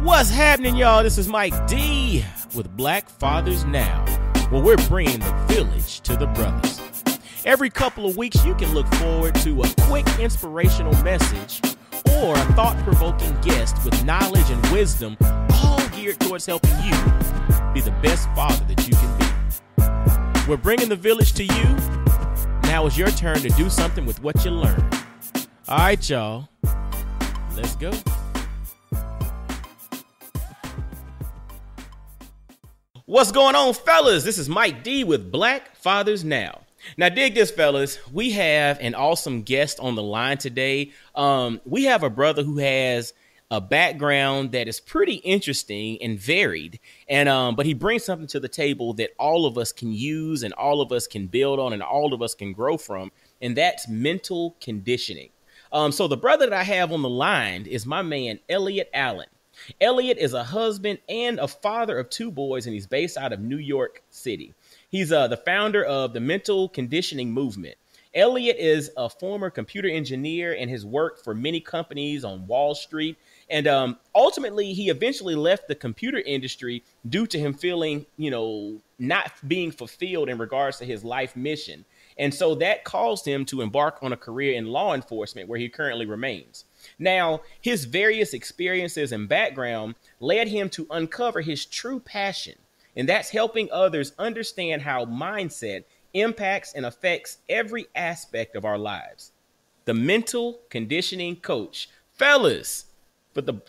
What's happening, y'all? This is Mike D with Black Fathers Now, where we're bringing the village to the brothers. Every couple of weeks, you can look forward to a quick inspirational message or a thought-provoking guest with knowledge and wisdom, all geared towards helping you be the best father that you can be. We're bringing the village to you. Now it's your turn to do something with what you learned. All right, y'all. Let's go. What's going on, fellas? This is Mike D with Black Fathers Now. Now, dig this, fellas. We have an awesome guest on the line today. We have a brother who has a background that is pretty interesting and varied, and but he brings something to the table that all of us can use and all of us can build on and all of us can grow from, and that's mental conditioning. So the brother that I have on the line is my man, Elliot Allen. Elliot is a husband and a father of two boys, and he's based out of New York City. He's the founder of the Mental Conditioning Movement. Elliot is a former computer engineer and has worked for many companies on Wall Street. And ultimately, he eventually left the computer industry due to him feeling, not being fulfilled in regards to his life mission. And so that caused him to embark on a career in law enforcement, where he currently remains. Now, his various experiences and background led him to uncover his true passion, and that's helping others understand how mindset impacts and affects every aspect of our lives. The Mental Conditioning Coach. Fellas,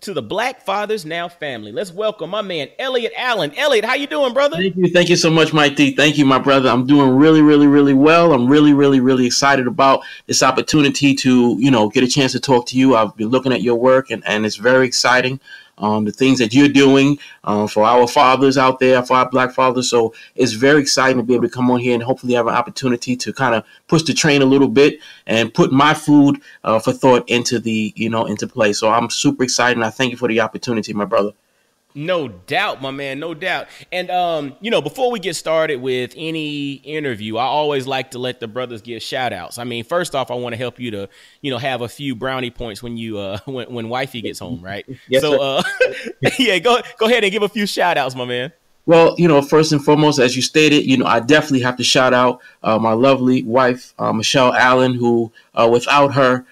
to the Black Fathers Now family, let's welcome my man, Elliot Allen. Elliot, how you doing, brother? Thank you so much, Mike D. Thank you, my brother. I'm doing really well. I'm really excited about this opportunity to, get a chance to talk to you. I've been looking at your work, and it's very exciting. The things that you're doing for our fathers out there, for our Black fathers. So it's very exciting to be able to come on here and hopefully have an opportunity to kind of push the train a little bit and put my food for thought into into play. So I'm super excited, and I thank you for the opportunity, my brother. No doubt, my man, no doubt. And, before we get started with any interview, I always like to let the brothers give shout outs. I mean, first off, I want to help you to, have a few brownie points when you when wifey gets home, right? Yes, so, yeah, go ahead and give a few shout outs, my man. Well, first and foremost, as you stated, I definitely have to shout out my lovely wife, Michelle Allen, who without her,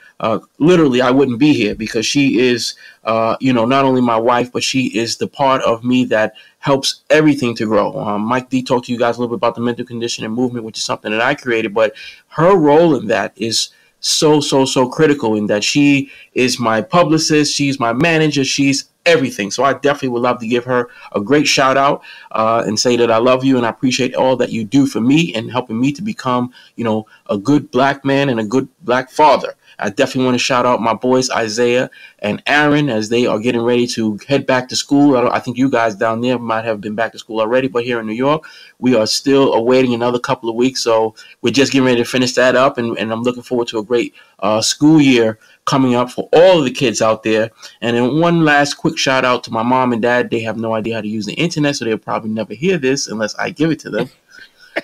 literally, I wouldn't be here, because she is, not only my wife, but she is the part of me that helps everything to grow. Mike D talked to you guys a little bit about the Mental Conditioning Movement, which is something that I created, but her role in that is so critical, in that she is my publicist, she's my manager, she's everything. So I definitely would love to give her a great shout out and say that I love you and I appreciate all that you do for me and helping me to become, a good Black man and a good Black father. I definitely want to shout out my boys, Isaiah and Aaron, as they are getting ready to head back to school. I think you guys down there might have been back to school already, but here in New York, we are still awaiting another couple of weeks. So we're just getting ready to finish that up, and I'm looking forward to a great school year coming up for all of the kids out there. And then one last quick shout out to my mom and dad. They have no idea how to use the internet, so they'll probably never hear this unless I give it to them.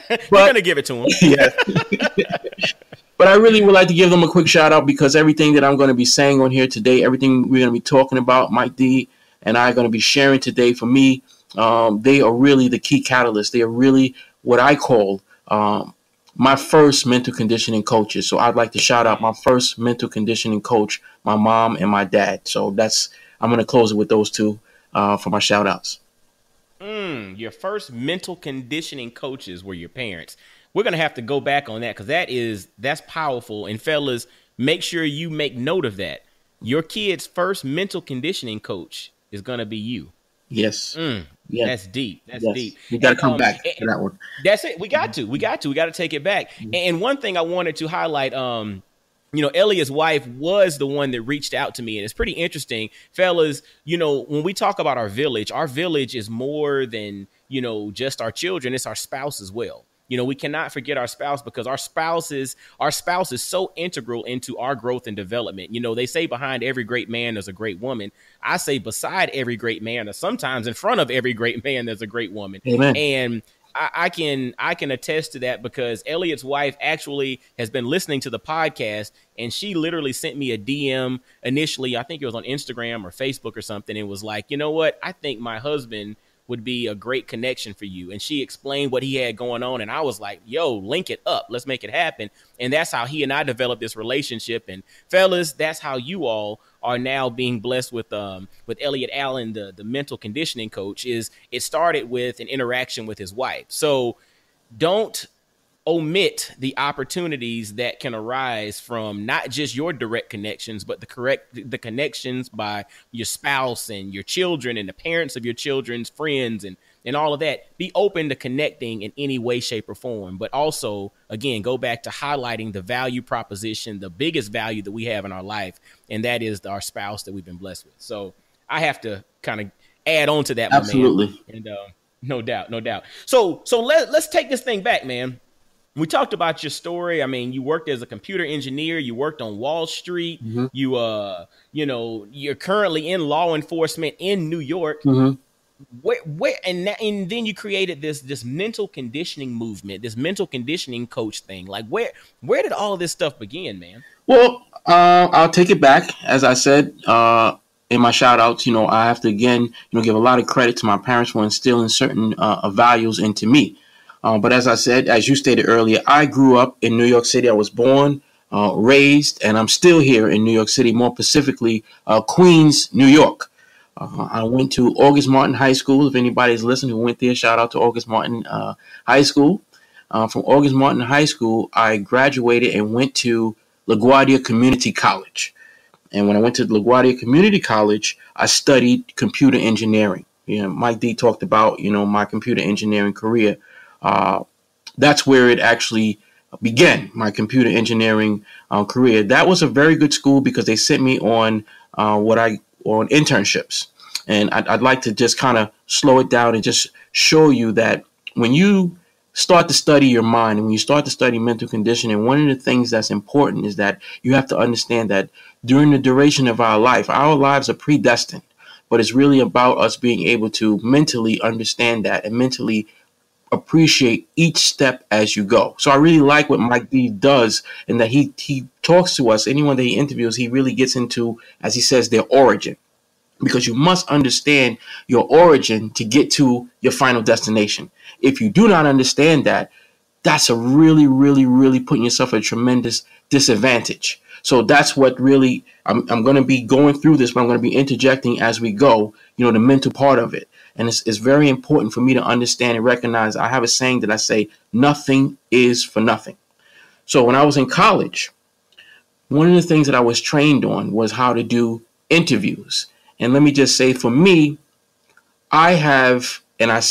You're going to give it to them. Yeah. But I really would like to give them a quick shout out, because everything that I'm going to be saying on here today, everything we're going to be talking about, Mike D and I are going to be sharing today, for me, they are really the key catalyst. They are really what I call my first mental conditioning coaches. So I'd like to shout out my first mental conditioning coach, my mom and my dad. So I'm going to close it with those two for my shout outs. Your first mental conditioning coaches were your parents. We're going to have to go back on that, because that's powerful. And fellas, make sure you make note of that. Your kid's first mental conditioning coach is going to be you. Yes. Yes. That's deep. That's deep. We got to come back to that one. That's it. We got to take it back. Mm-hmm. And one thing I wanted to highlight, Elliot's wife was the one that reached out to me. And it's pretty interesting, fellas, when we talk about our village is more than, just our children. It's our spouse as well. We cannot forget our spouse, because our spouse is so integral into our growth and development. They say behind every great man, there's a great woman. I say beside every great man, or sometimes in front of every great man, there's a great woman. Amen. And I can attest to that because Elliot's wife actually has been listening to the podcast, and she literally sent me a DM initially. I think it was on Instagram or Facebook or something. And was like, you know what? I think my husband would be a great connection for you. And she explained what he had going on. And I was like, yo, link it up. Let's make it happen. And that's how he and I developed this relationship. And fellas, that's how you all are now being blessed with Elliot Allen, the mental conditioning coach. Is it started with an interaction with his wife. So don't omit the opportunities that can arise from not just your direct connections, but the connections by your spouse and your children and the parents of your children's friends and all of that. Be open to connecting in any way, shape, or form. But also, again, go back to highlighting the value proposition, the biggest value that we have in our life, and that is our spouse that we've been blessed with. So I have to kind of add on to that, my Absolutely. man. And no doubt. So let's take this thing back, man. We talked about your story. I mean, you worked as a computer engineer. You worked on Wall Street. Mm-hmm. You're currently in law enforcement in New York. Mm-hmm. And then you created this mental conditioning movement, this mental conditioning coach thing. Like, where did all of this stuff begin, man? Well, I'll take it back. As I said in my shout outs, I have to again, give a lot of credit to my parents for instilling certain values into me. But as I said, as you stated earlier, I grew up in New York City. I was born, raised, and I'm still here in New York City, more specifically, Queens, New York. I went to August Martin High School. If anybody's listening who went there, shout out to August Martin High School. From August Martin High School, I graduated and went to LaGuardia Community College. And when I went to LaGuardia Community College, I studied computer engineering. Mike D talked about, my computer engineering career. That's where it actually began, my computer engineering career. That was a very good school because they sent me on on internships. And I'd like to just kind of slow it down and just show you that when you start to study your mind and when you start to study mental conditioning, one of the things that's important is that you have to understand that during the duration of our lives are predestined, but it's really about us being able to mentally understand that and mentally appreciate each step as you go. So I really like what Mike D does and that he talks to us. Anyone that he interviews, he really gets into, as he says, their origin, because you must understand your origin to get to your final destination. If you do not understand that, that's a really, really, really putting yourself at a tremendous disadvantage. So that's what really I'm going to be going through this, but I'm going to be interjecting as we go, the mental part of it. And it's very important for me to understand and recognize. I have a saying that I say, nothing is for nothing. So when I was in college, one of the things that I was trained on was how to do interviews. And let me just say, for me, I have, and I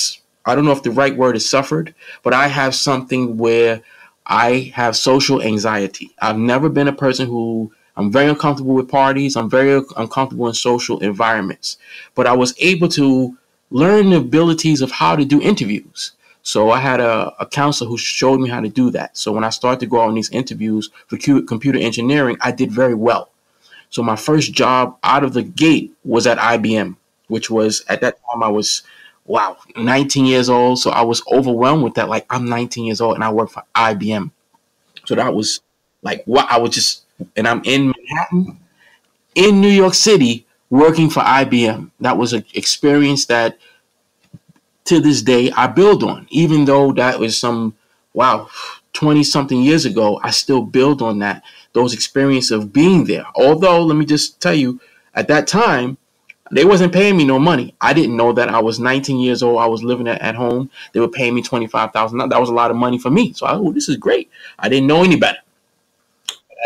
don't know if the right word is suffered, but I have something where I have social anxiety. I've never been a person I'm very uncomfortable with parties. I'm very uncomfortable in social environments. But I was able to learn the abilities of how to do interviews. So I had a counselor who showed me how to do that. So when I started to go on these interviews for computer engineering, I did very well. So my first job out of the gate was at IBM, which was, at that time I was, 19 years old. So I was overwhelmed with that. Like, I'm 19 years old and I work for IBM. So that was like, what and I'm in Manhattan, in New York City, working for IBM. That was an experience that to this day I build on. Even though that was 20 something years ago, I still build on those experiences of being there. Although, let me just tell you, at that time, they wasn't paying me no money. I didn't know that. I was 19 years old. I was living at home. They were paying me $25,000. That was a lot of money for me. So this is great. I didn't know any better.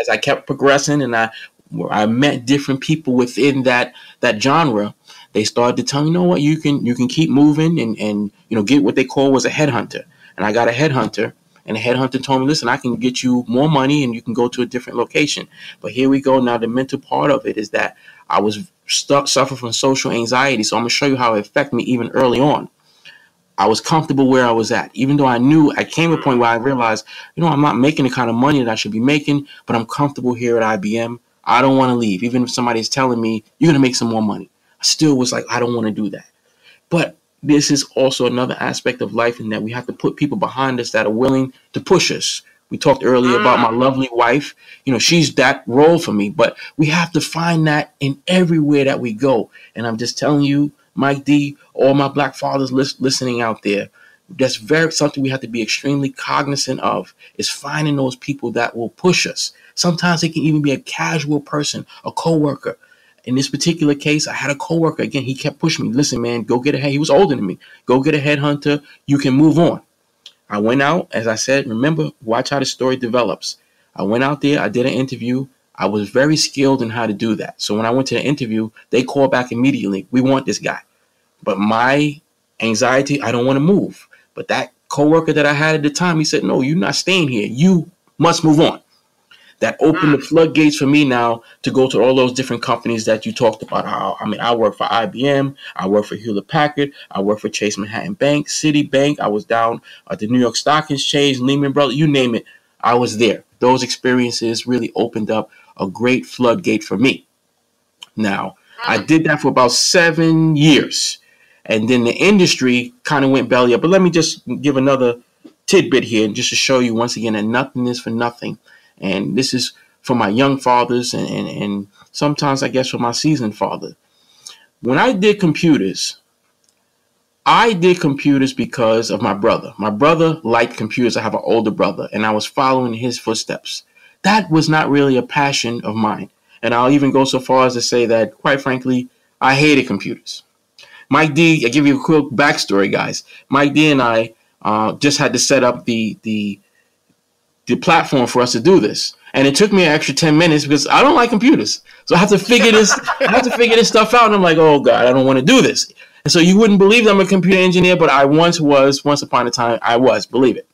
As I kept progressing and I met different people within that genre, they started to tell me, you know what, you can keep moving and get what they call was a headhunter. And I got a headhunter, and the headhunter told me, listen, I can get you more money and you can go to a different location. But here we go. Now the mental part of it is that I was suffering from social anxiety. So I'm going to show you how it affected me even early on. I was comfortable where I was at, even though I came to a point where I realized, I'm not making the kind of money that I should be making, but I'm comfortable here at IBM. I don't want to leave. Even if somebody's telling me you're going to make some more money, I still was like, I don't want to do that. But this is also another aspect of life, in that we have to put people behind us that are willing to push us. We talked earlier about my lovely wife. She's that role for me, but we have to find that in everywhere that we go. And I'm just telling you, Mike D, all my black fathers listening out there, that's very something we have to be extremely cognizant of, is finding those people that will push us. Sometimes it can even be a casual person, a coworker. In this particular case, I had a coworker. Again, he kept pushing me. Listen, man, go get a head. He was older than me. Go get a headhunter. You can move on. I went out, as I said, remember, watch how the story develops. I went out there. I did an interview. I was very skilled in how to do that. So when I went to the interview, they called back immediately. We want this guy. But my anxiety, I don't want to move. But that coworker that I had at the time, he said, no, you're not staying here. You must move on. That opened the floodgates for me now to go to all those different companies that you talked about. I work for IBM. I work for Hewlett Packard. I work for Chase Manhattan Bank, Citibank. I was down at the New York Stock Exchange, Lehman Brothers, you name it. I was there. Those experiences really opened up a great floodgate for me. Now, I did that for about 7 years. And then the industry kind of went belly up. But let me just give another tidbit here, just to show you once again that nothing is for nothing. And this is for my young fathers and sometimes, I guess, for my seasoned father. When I did computers because of my brother. My brother liked computers. I have an older brother, and I was following his footsteps. That was not really a passion of mine. And I'll even go so far as to say that, quite frankly, I hated computers. Mike D, I'll give you a quick backstory, guys. Mike D and I just had to set up the platform for us to do this. And it took me an extra 10 minutes because I don't like computers. So I have to figure this stuff out. And I'm like, oh God, I don't want to do this. And so you wouldn't believe that I'm a computer engineer, but I once upon a time, I was, believe it.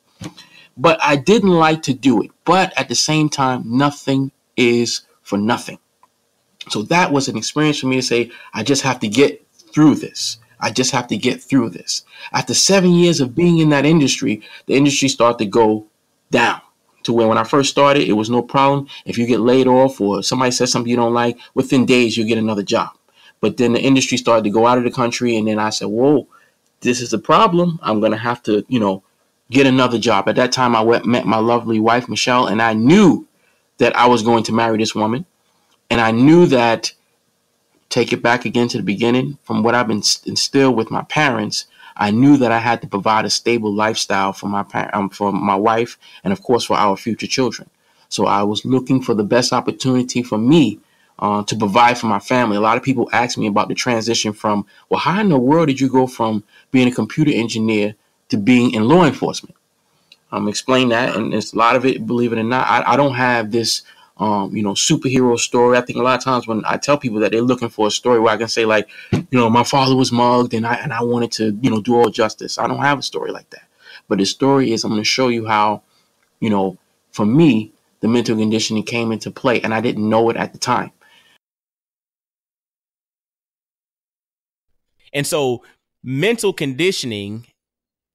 But I didn't like to do it. But at the same time, nothing is for nothing. So that was an experience for me to say, I just have to get through this. After 7 years of being in that industry, the industry started to go down. To where when I first started, it was no problem. If you get laid off or somebody says something you don't like, within days, you get another job. But then the industry started to go out of the country. And then I said, whoa, this is the problem. I'm going to have to, get another job. At that time, I met my lovely wife, Michelle, and I knew that I was going to marry this woman. And I knew that, take it back again to the beginning, from what I've been instilled with my parents, I knew that I had to provide a stable lifestyle for my wife, and of course for our future children. So I was looking for the best opportunity for me to provide for my family. A lot of people ask me about the transition from, well, how in the world did you go from being a computer engineer to being in law enforcement? Explain that, and it's a lot of it, believe it or not, I don't have this superhero story. I think a lot of times when I tell people that they're looking for a story where I can say, like, my father was mugged and I wanted to, do all justice. I don't have a story like that. But the story is, I'm going to show you how, for me, the mental conditioning came into play, and I didn't know it at the time. And so mental conditioning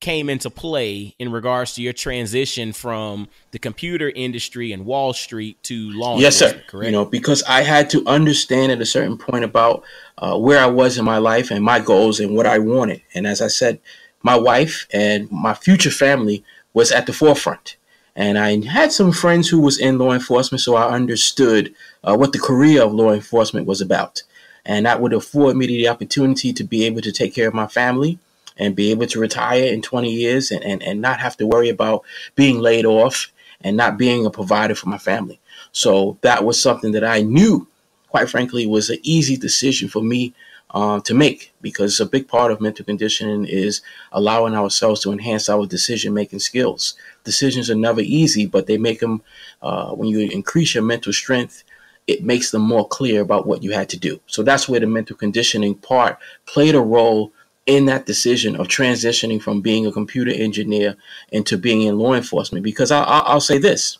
came into play in regards to your transition from the computer industry and Wall Street to law enforcement. Yes, sir. Correct? Because I had to understand at a certain point about where I was in my life and my goals and what I wanted. And as I said, my wife and my future family was at the forefront. And I had some friends who was in law enforcement, so I understood what the career of law enforcement was about. And that would afford me the opportunity to be able to take care of my family and be able to retire in 20 years and not have to worry about being laid off and not being a provider for my family. So that was something that I knew, quite frankly, was an easy decision for me to make, because a big part of mental conditioning is allowing ourselves to enhance our decision-making skills. Decisions are never easy, but they make them, when you increase your mental strength, it makes them more clear about what you had to do. So that's where the mental conditioning part played a role in that decision of transitioning from being a computer engineer into being in law enforcement. Because I'll say this,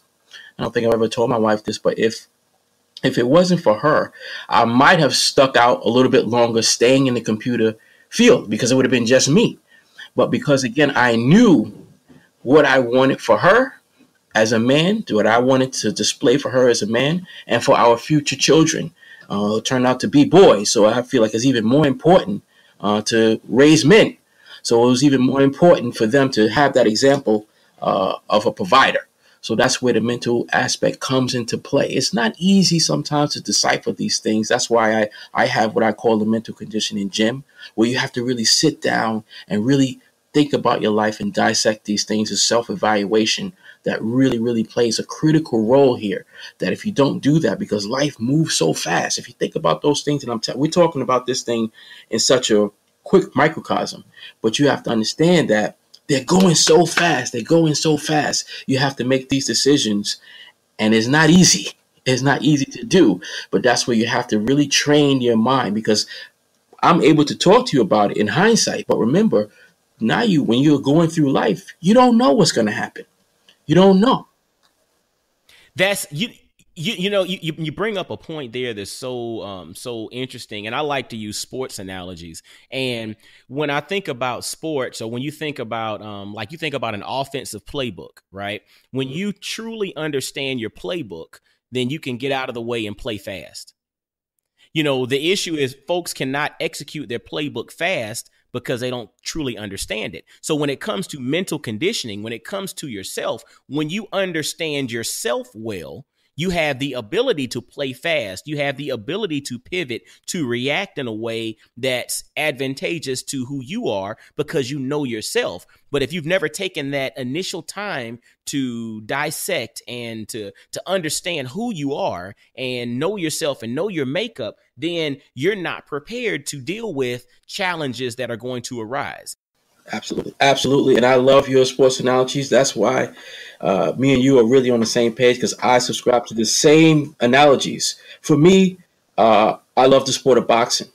I don't think I've ever told my wife this, but if it wasn't for her, I might have stuck out a little bit longer staying in the computer field, because it would have been just me. But because, again, I knew what I wanted for her as a man, what I wanted to display for her as a man, and for our future children, turned out to be boys. So I feel like it's even more important to raise men So it was even more important for them to have that example of a provider. So that's where the mental aspect comes into play. It's not easy sometimes to decipher these things. That's why I have what I call the mental conditioning gym, where you have to really sit down and really think about your life and dissect these things as self-evaluation that really, really plays a critical role here. That if you don't do that, because life moves so fast, if you think about those things, and we're talking about this thing in such a quick microcosm, but you have to understand that they're going so fast. They're going so fast. You have to make these decisions, and it's not easy. It's not easy to do, but that's where you have to really train your mind, because I'm able to talk to you about it in hindsight. But remember, now when you're going through life, you don't know what's going to happen. You don't know. That's you bring up a point there that's so interesting, and I like to use sports analogies. And when I think about sports, or when you think about like you think about an offensive playbook, right? When you truly understand your playbook, then you can get out of the way and play fast. The issue is folks cannot execute their playbook fast because they don't truly understand it. So when it comes to mental conditioning, when it comes to yourself, when you understand yourself well, you have the ability to play fast. You have the ability to pivot, to react in a way that's advantageous to who you are, because you know yourself. But if you've never taken that initial time to dissect and to understand who you are and know yourself and know your makeup, then you're not prepared to deal with challenges that are going to arise. Absolutely. Absolutely. And I love your sports analogies. That's why me and you are really on the same page, because I subscribe to the same analogies. For me, I love the sport of boxing.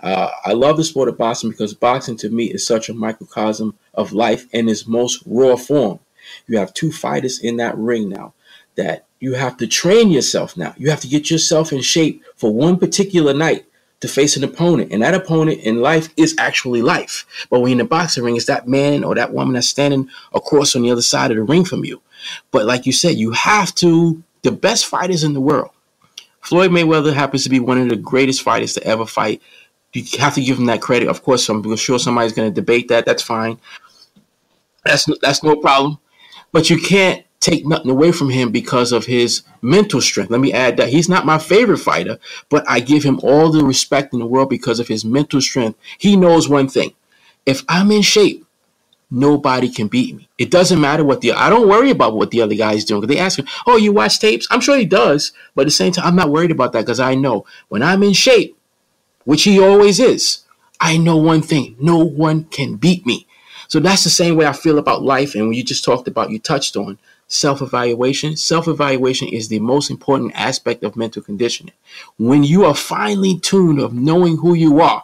I love the sport of boxing because boxing to me is such a microcosm of life in its most raw form. You have two fighters in that ring now that you have to train yourself now. You have to get yourself in shape for one particular night to face an opponent. And that opponent in life is actually life. But when you're in the boxing ring, it's that man or that woman that's standing across on the other side of the ring from you. But like you said, you have to, the best fighters in the world. Floyd Mayweather happens to be one of the greatest fighters to ever fight. You have to give him that credit. Of course, I'm sure somebody's going to debate that. That's fine. That's no problem. But you can't take nothing away from him because of his mental strength. Let me add that he's not my favorite fighter, but I give him all the respect in the world because of his mental strength. He knows one thing. If I'm in shape, nobody can beat me. It doesn't matter I don't worry about what the other guy's doing. They ask him, oh, you watch tapes? I'm sure he does. But at the same time, I'm not worried about that because I know when I'm in shape, which he always is, I know one thing. No one can beat me. So that's the same way I feel about life. And when you just talked about, you touched on self-evaluation. Self-evaluation is the most important aspect of mental conditioning. When you are finely tuned of knowing who you are,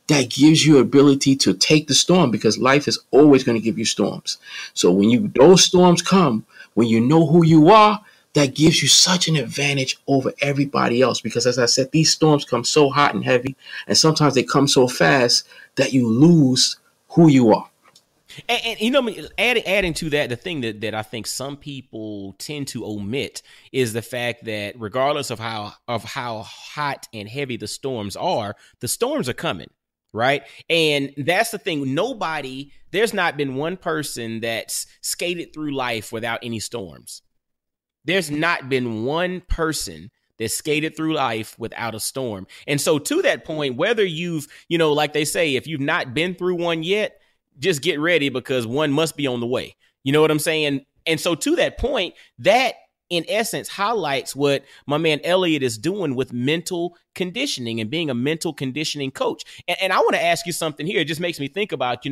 that gives you ability to take the storm, because life is always going to give you storms. So when those storms come, when you know who you are, that gives you such an advantage over everybody else. Because as I said, these storms come so hot and heavy, and sometimes they come so fast that you lose who you are. And adding to that, the thing that I think some people tend to omit is the fact that regardless of how hot and heavy the storms are coming, right? And that's the thing. There's not been one person that's skated through life without any storms. There's not been one person that skated through life without a storm. And so to that point, whether you've, like they say, if you've not been through one yet, just get ready because one must be on the way. You know what I'm saying? And so to that point, that in essence highlights what my man Elliot is doing with mental conditioning and being a mental conditioning coach. And I want to ask you something here. It just makes me think about,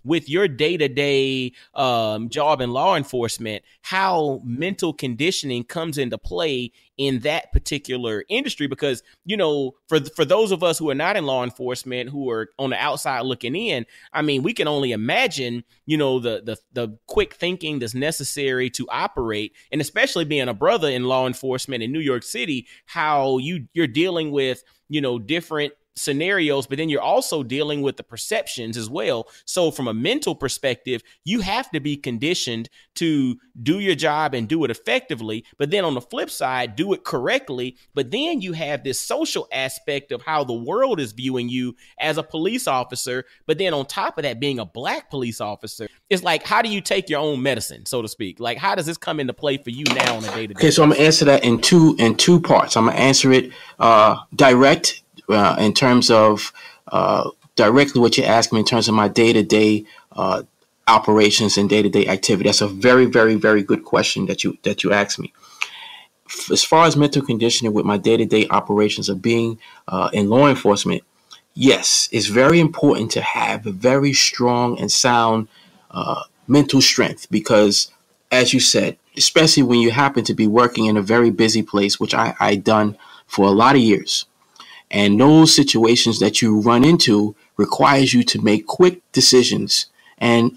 with your day-to-day job in law enforcement, how mental conditioning comes into play in that particular industry. Because, for those of us who are not in law enforcement, who are on the outside looking in, I mean, we can only imagine, the quick thinking that's necessary to operate. And especially being a brother in law enforcement in New York City, how you're dealing with, different scenarios, but then you're also dealing with the perceptions as well. So from a mental perspective, you have to be conditioned to do your job and do it effectively. But then on the flip side, do it correctly. But then you have this social aspect of how the world is viewing you as a police officer. But then on top of that, being a Black police officer, it's like, how do you take your own medicine, so to speak? Like, how does this come into play for you now on a day-to-day? Okay, so I'm gonna answer that in two parts. I'm gonna answer it direct in terms of directly what you're asking me in terms of my day-to-day operations and day-to-day activity. That's a very, very, very good question that you asked me. As far as mental conditioning with my day-to-day operations of being in law enforcement, yes, it's very important to have a very strong and sound mental strength because, as you said, especially when you happen to be working in a very busy place, which I done for a lot of years. And those situations that you run into requires you to make quick decisions. And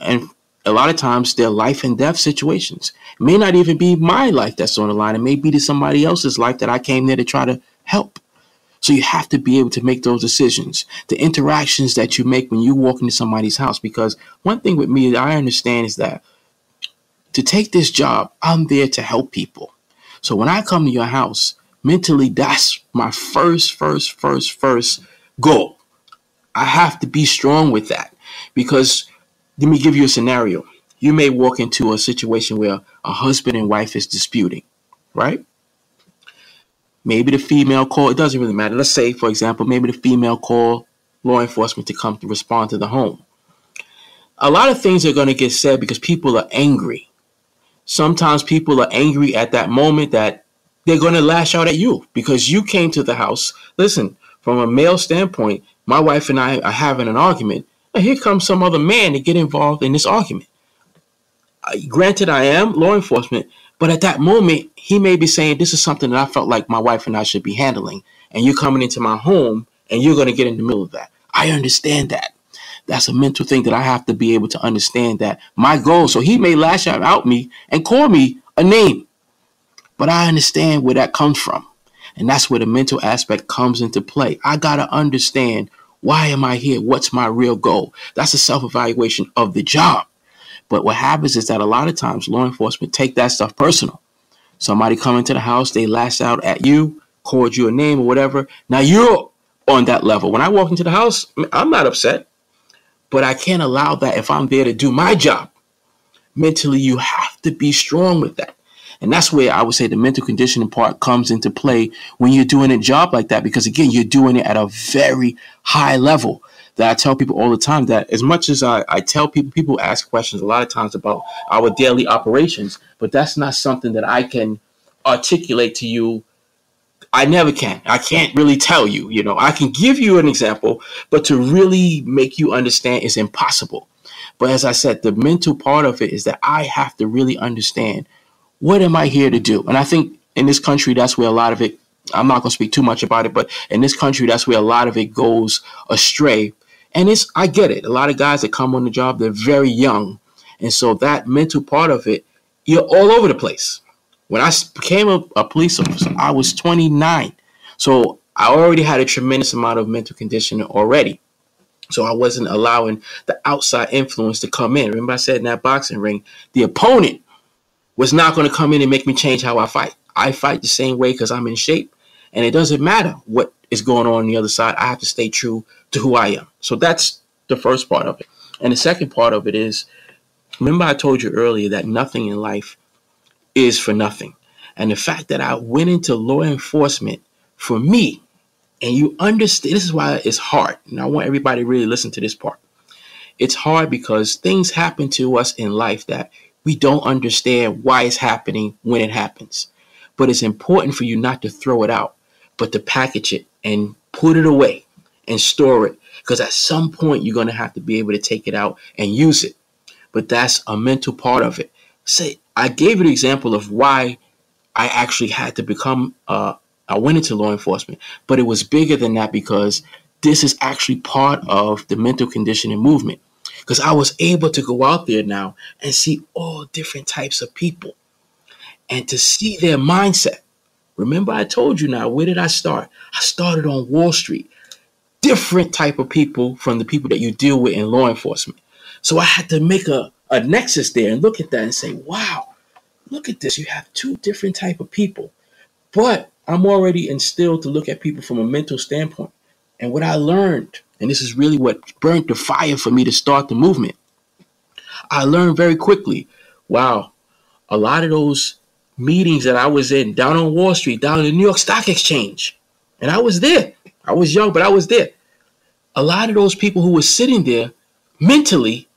a lot of times they're life and death situations. It may not even be my life that's on the line. It may be to somebody else's life that I came there to try to help. So you have to be able to make those decisions, the interactions that you make when you walk into somebody's house. Because one thing with me that I understand is that to take this job, I'm there to help people. So when I come to your house, mentally, that's my first goal. I have to be strong with that because let me give you a scenario. You may walk into a situation where a husband and wife is disputing, right? Maybe the female call, it doesn't really matter. Let's say, for example, maybe the female call law enforcement to come to respond to the home. A lot of things are going to get said because people are angry. Sometimes people are angry at that moment that they're going to lash out at you because you came to the house. Listen, from a male standpoint, my wife and I are having an argument. And here comes some other man to get involved in this argument. Granted, I am law enforcement, but at that moment, he may be saying, this is something that I felt like my wife and I should be handling. And you're coming into my home and you're going to get in the middle of that. I understand that. That's a mental thing that I have to be able to understand that my goal. So he may lash out at me and call me a name. But I understand where that comes from. And that's where the mental aspect comes into play. I got to understand, why am I here? What's my real goal? That's a self-evaluation of the job. But what happens is that a lot of times law enforcement take that stuff personal. Somebody come into the house, they lash out at you, called you a name or whatever. Now you're on that level. When I walk into the house, I'm not upset. But I can't allow that if I'm there to do my job. Mentally, you have to be strong with that. And that's where I would say the mental conditioning part comes into play when you're doing a job like that. Because, again, you're doing it at a very high level. That I tell people all the time that as much as I tell people ask questions a lot of times about our daily operations, but that's not something that I can articulate to you. I never can. I can't really tell you, I can give you an example, but to really make you understand is impossible. But as I said, the mental part of it is that I have to really understand, what am I here to do? And I think in this country, that's where a lot of it, I'm not going to speak too much about it, but in this country, that's where a lot of it goes astray. And I get it. A lot of guys that come on the job, they're very young. And so that mental part of it, you're all over the place. When I became a police officer, I was 29. So I already had a tremendous amount of mental conditioning already. So I wasn't allowing the outside influence to come in. Remember I said in that boxing ring, the opponent was not going to come in and make me change how I fight. I fight the same way because I'm in shape. And it doesn't matter what is going on the other side. I have to stay true to who I am. So that's the first part of it. And the second part of it is, remember I told you earlier that nothing in life is for nothing. And the fact that I went into law enforcement, for me, and you understand, this is why it's hard. And I want everybody to really listen to this part. It's hard because things happen to us in life that we don't understand why it's happening when it happens. But it's important for you not to throw it out, but to package it and put it away and store it. Because at some point, you're going to have to be able to take it out and use it. But that's a mental part of it. Say, I gave you the example of why I actually had to become, I went into law enforcement. But it was bigger than that because this is actually part of the mental conditioning movement. Because I was able to go out there now and see all different types of people and to see their mindset. Remember, I told you now, where did I start? I started on Wall Street. different type of people from the people that you deal with in law enforcement. So I had to make a nexus there and look at that and say, wow, look at this. You have two different type of people. But I'm already instilled to look at people from a mental standpoint. And what I learned, and this is really what burnt the fire for me to start the movement, I learned very quickly, wow, a lot of those meetings that I was in down on Wall Street, down in the New York Stock Exchange, and I was there. I was young, but I was there. A lot of those people who were sitting there mentally,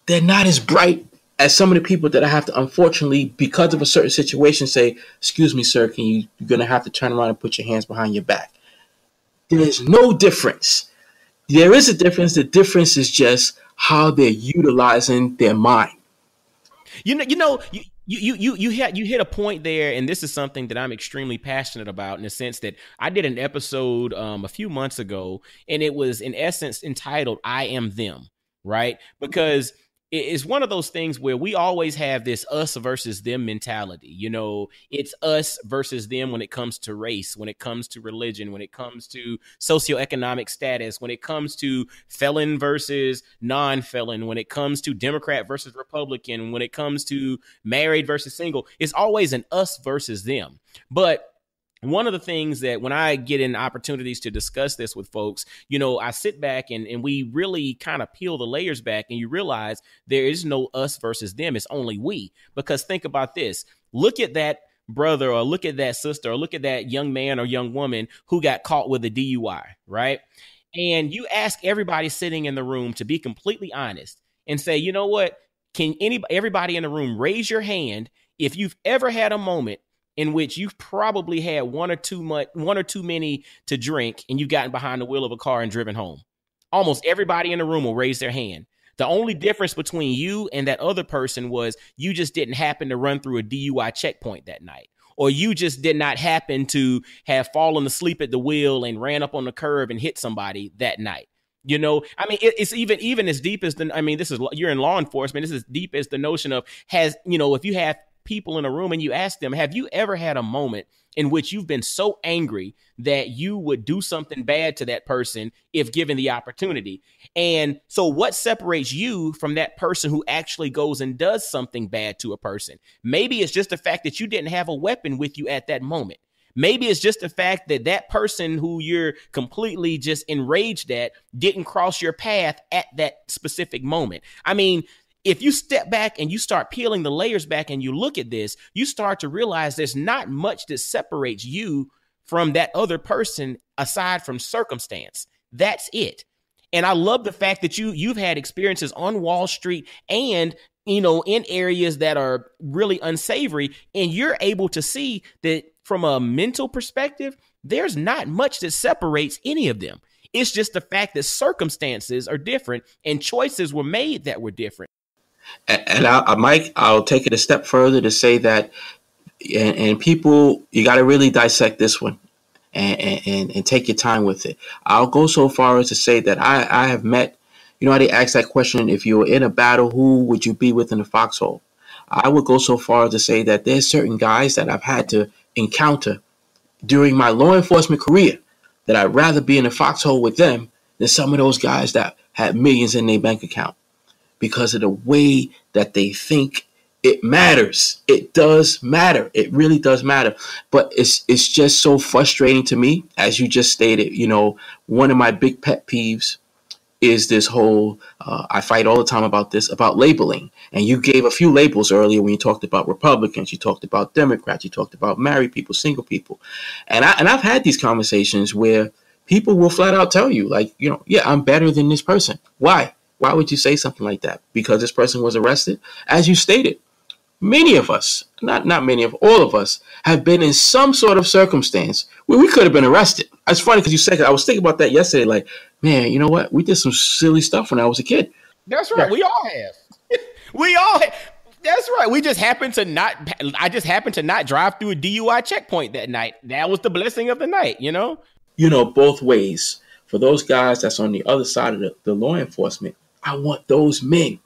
they're not as bright as some of the people that I have to, unfortunately, because of a certain situation, say, excuse me, sir, you're going to have to turn around and put your hands behind your back. There's no difference. There is a difference. The difference is just how they're utilizing their mind. You hit a point there, and this is something that I'm extremely passionate about, in the sense that I did an episode a few months ago, and it was in essence entitled "I Am Them," right? Because it's one of those things where we always have this us versus them mentality. You know, it's us versus them when it comes to race, when it comes to religion, when it comes to socioeconomic status, when it comes to felon versus non-felon, when it comes to Democrat versus Republican, when it comes to married versus single. It's always an us versus them. But one of the things that when I get in opportunities to discuss this with folks, you know, I sit back and we really kind of peel the layers back, and you realize there is no us versus them. It's only we. Because think about this. Look at that brother, or look at that sister, or look at that young man or young woman who got caught with a DUI, right? And you ask everybody sitting in the room to be completely honest and say, you know what? Can everybody in the room raise your hand if you've ever had a moment in which you've probably had one or too many to drink, and you've gotten behind the wheel of a car and driven home? Almost everybody in the room will raise their hand. The only difference between you and that other person was you just didn't happen to run through a DUI checkpoint that night, or you just did not happen to have fallen asleep at the wheel and ran up on the curb and hit somebody that night. You know, I mean, it's even as deep as you're in law enforcement. This is deep as the notion of if you have people in a room and you ask them, have you ever had a moment in which you've been so angry that you would do something bad to that person if given the opportunity? And so what separates you from that person who actually goes and does something bad to a person? Maybe it's just the fact that you didn't have a weapon with you at that moment. Maybe it's just the fact that that person who you're completely just enraged at didn't cross your path at that specific moment. I mean, if you step back and you start peeling the layers back and you look at this, you start to realize there's not much that separates you from that other person aside from circumstance. That's it. And I love the fact that you've had experiences on Wall Street and, in areas that are really unsavory, and you're able to see that from a mental perspective, there's not much that separates any of them. It's just the fact that circumstances are different and choices were made that were different. And Mike, I'll take it a step further to say that, and people, you got to really dissect this one and take your time with it. I'll go so far as to say that I have met, how they ask that question, if you were in a battle, who would you be with in the foxhole? I would go so far as to say that there's certain guys that I've had to encounter during my law enforcement career that I'd rather be in a foxhole with them than some of those guys that had millions in their bank account. Because of the way that they think. It matters. It does matter. It really does matter. But it's just so frustrating to me, as you just stated. One of my big pet peeves is this whole, I fight all the time about this, about labeling. And you gave a few labels earlier when you talked about Republicans, you talked about Democrats, you talked about married people, single people. And I've had these conversations where people will flat out tell you, like, yeah, I'm better than this person. Why? Why would you say something like that? Because this person was arrested? As you stated, many of us, not many of, all of us, have been in some sort of circumstance where we could have been arrested. It's funny because you said, I was thinking about that yesterday, like, man, you know what? We did some silly stuff when I was a kid. That's right. Yeah. We all have. We all have. That's right. I just happened to not drive through a DUI checkpoint that night. That was the blessing of the night, Both ways. For those guys that's on the other side of the law enforcement, I want those men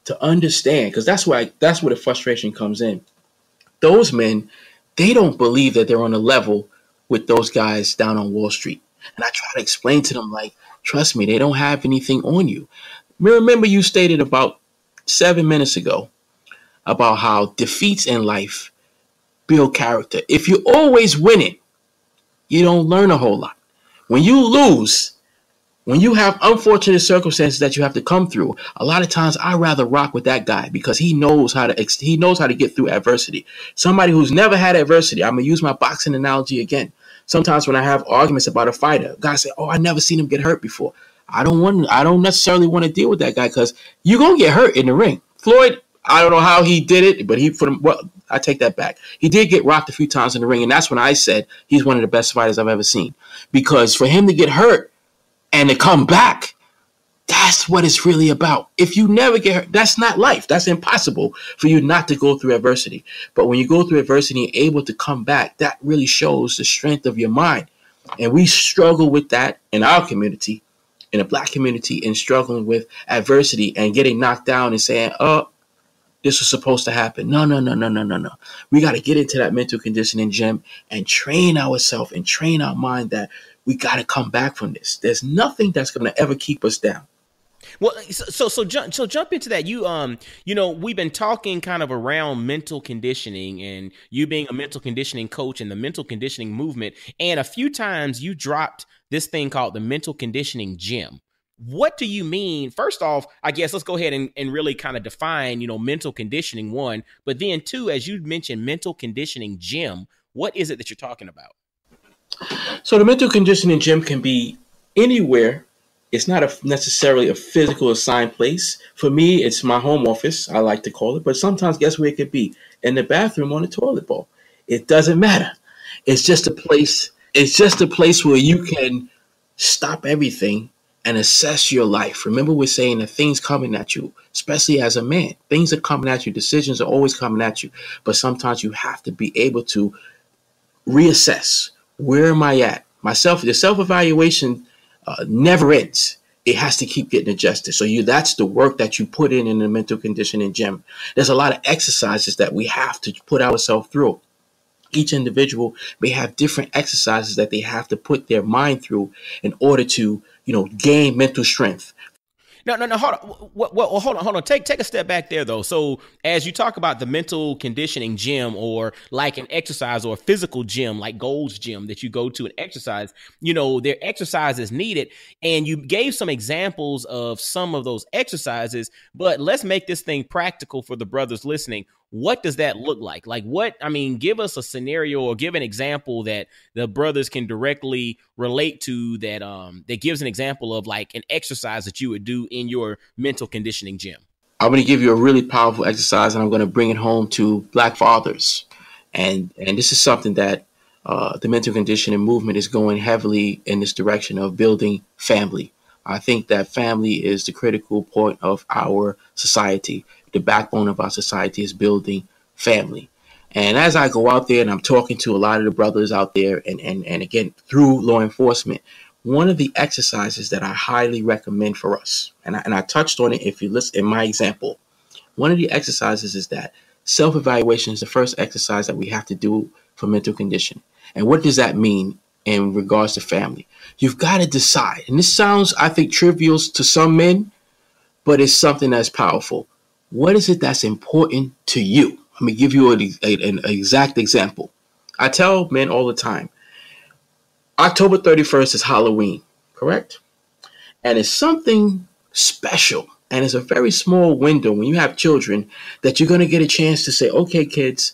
to understand, because that's where the frustration comes in. Those men, they don't believe that they're on a level with those guys down on Wall Street. And I try to explain to them, like, trust me, they don't have anything on you. Remember you stated about 7 minutes ago about how defeats in life build character. If you're always winning, you don't learn a whole lot. When you lose, when you have unfortunate circumstances that you have to come through, a lot of times I rather rock with that guy because he knows how to get through adversity. Somebody who's never had adversity. I'm gonna use my boxing analogy again. Sometimes when I have arguments about a fighter, guys say, "Oh, I never seen him get hurt before." I don't necessarily want to deal with that guy because you're gonna get hurt in the ring. Floyd, I don't know how he did it, but I take that back. He did get rocked a few times in the ring, and that's when I said he's one of the best fighters I've ever seen. Because for him to get hurt and to come back, that's what it's really about. If you never get hurt, that's not life. That's impossible for you not to go through adversity. But when you go through adversity and able to come back, that really shows the strength of your mind. And we struggle with that in our community, in the Black community, in struggling with adversity and getting knocked down and saying, "Oh, this was supposed to happen." No. We got to get into that mental conditioning gym and train ourselves and train our mind that we got to come back from this. There's nothing that's going to ever keep us down. Well, so jump into that. We've been talking kind of around mental conditioning and you being a mental conditioning coach and the mental conditioning movement. And a few times you dropped this thing called the mental conditioning gym. What do you mean? First off, I guess let's go ahead and really kind of define, mental conditioning, one, but then two, as you mentioned, mental conditioning gym. What is it that you're talking about? So the mental conditioning gym can be anywhere. It's not necessarily a physical assigned place. For me, it's my home office, I like to call it. But sometimes, guess where it could be? In the bathroom, on the toilet bowl. It doesn't matter. It's just a place. It's just a place where you can stop everything and assess your life. Remember, we're saying that things coming at you, especially as a man. Things are coming at you. Decisions are always coming at you. But sometimes you have to be able to reassess. Where am I at? The self-evaluation never ends. It has to keep getting adjusted. So that's the work that you put in the mental conditioning gym. There's a lot of exercises that we have to put ourselves through. Each individual may have different exercises that they have to put their mind through in order to, gain mental strength. No. Hold on. Well, hold on. Take a step back there, though. So as you talk about the mental conditioning gym, or like an exercise or a physical gym, like Gold's Gym that you go to and exercise, their exercise is needed. And you gave some examples of some of those exercises, but let's make this thing practical for the brothers listening. What does that look like? Give us a scenario or give an example that the brothers can directly relate to that gives an example of like an exercise that you would do in your mental conditioning gym. I'm going to give you a really powerful exercise, and I'm going to bring it home to Black fathers. And this is something that the mental conditioning movement is going heavily in this direction of building family. I think that family is the critical point of our society. The backbone of our society is building family. And as I go out there and I'm talking to a lot of the brothers out there and again, through law enforcement, one of the exercises that I highly recommend for us, and I touched on it if you listen in my example, one of the exercises is that self-evaluation is the first exercise that we have to do for mental conditioning. And what does that mean in regards to family? You've got to decide, and this sounds, I think, trivial to some men, but it's something that's powerful. What is it that's important to you? Let me give you an exact example. I tell men all the time, October 31st is Halloween, correct? And it's something special. And it's a very small window when you have children that you're going to get a chance to say, okay, kids,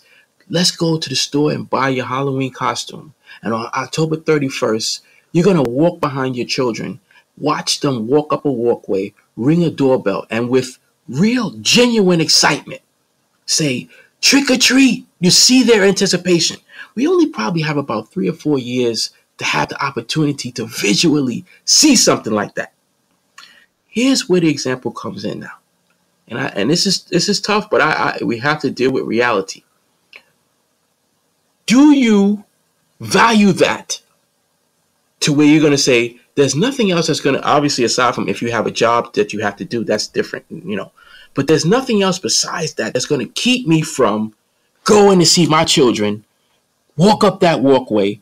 let's go to the store and buy your Halloween costume. And on October 31st, you're going to walk behind your children, watch them walk up a walkway, ring a doorbell, and with real, genuine excitement, say, trick or treat. You see their anticipation. We only probably have about 3 or 4 years to have the opportunity to visually see something like that. Here's where the example comes in now. And this is tough, but we have to deal with reality. Do you value that to where you're going to say, there's nothing else that's going to, obviously, aside from if you have a job that you have to do, that's different, but there's nothing else besides that that's going to keep me from going to see my children walk up that walkway,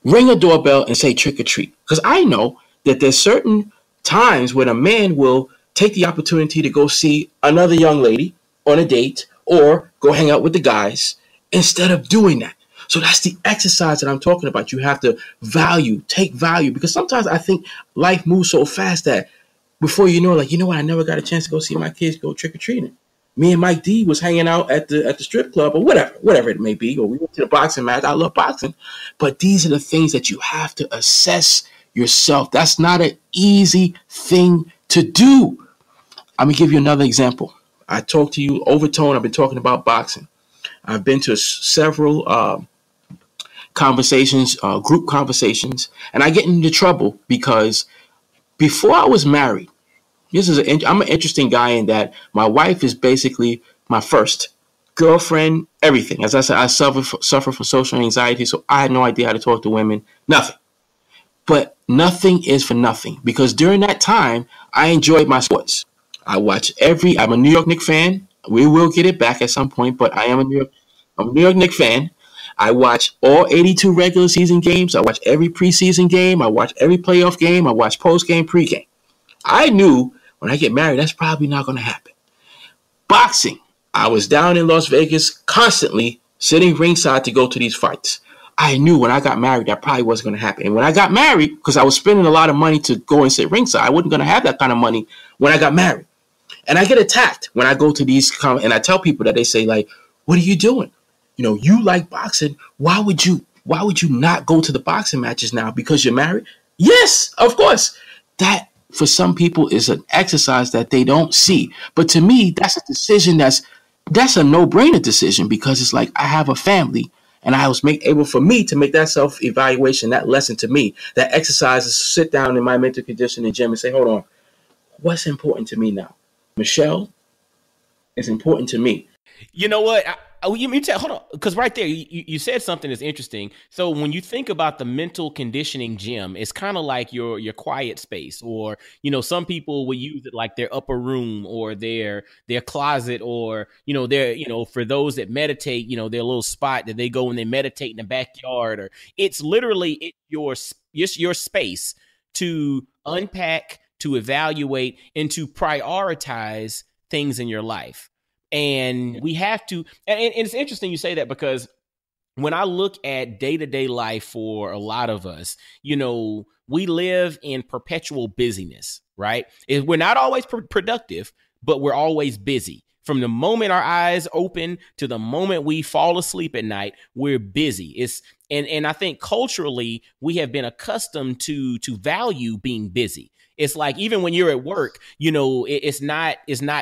ring a doorbell and say trick or treat. Because I know that there's certain times when a man will take the opportunity to go see another young lady on a date or go hang out with the guys instead of doing that. So that's the exercise that I'm talking about. You have to take value, because sometimes I think life moves so fast that before you know, like, you know what, I never got a chance to go see my kids go trick or treating. Me and Mike D was hanging out at the strip club or whatever it may be, or we went to the boxing match. I love boxing, but these are the things that you have to assess yourself. That's not an easy thing to do. I'm gonna give you another example. I talked to you overtone. I've been talking about boxing. I've been to several conversations, group conversations, and I get into trouble because before I was married, I'm an interesting guy in that my wife is basically my first girlfriend, everything. As I said, I suffer from social anxiety, so I had no idea how to talk to women, nothing. But nothing is for nothing, because during that time, I enjoyed my sports. I'm a New York Knicks fan. We will get it back at some point, but I'm a New York Knicks fan. I watch all 82 regular season games. I watch every preseason game. I watch every playoff game. I watch post-game, pre-game. I knew when I get married, that's probably not going to happen. Boxing. I was down in Las Vegas constantly sitting ringside to go to these fights. I knew when I got married, that probably wasn't going to happen. And when I got married, because I was spending a lot of money to go and sit ringside, I wasn't going to have that kind of money when I got married. And I get attacked when I go to these, and I tell people that, they say, like, what are you doing? You know, you like boxing. Why would you not go to the boxing matches now? Because you're married? Yes, of course. That, for some people, is an exercise that they don't see. But to me, that's a decision that's a no-brainer decision, because it's like, I have a family, and I was able for me to make that self-evaluation, that lesson to me, that exercise is sit down in my mental conditioning gym and say, hold on, what's important to me now? Michelle is important to me. You know what? Hold on, because right there, you said something that's interesting. So when you think about the mental conditioning gym, it's kind of like your quiet space, or, you know, some people will use it like their upper room or their closet, or, you know, for those that meditate, you know, their little spot that they go and they meditate in the backyard, or it's literally your space to unpack, to evaluate, and to prioritize things in your life. And we have to, and it's interesting you say that, because when I look at day-to-day life for a lot of us, you know, we live in perpetual busyness, right? We're not always productive, but we're always busy. From the moment our eyes open to the moment we fall asleep at night, we're busy. And I think culturally we have been accustomed to value being busy. It's like, even when you're at work, you know, it's not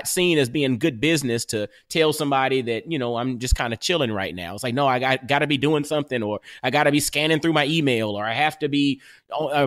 seen as being good business to tell somebody that, you know, I'm just kind of chilling right now. It's like, no, I got to be doing something, or I got to be scanning through my email, or I have to be,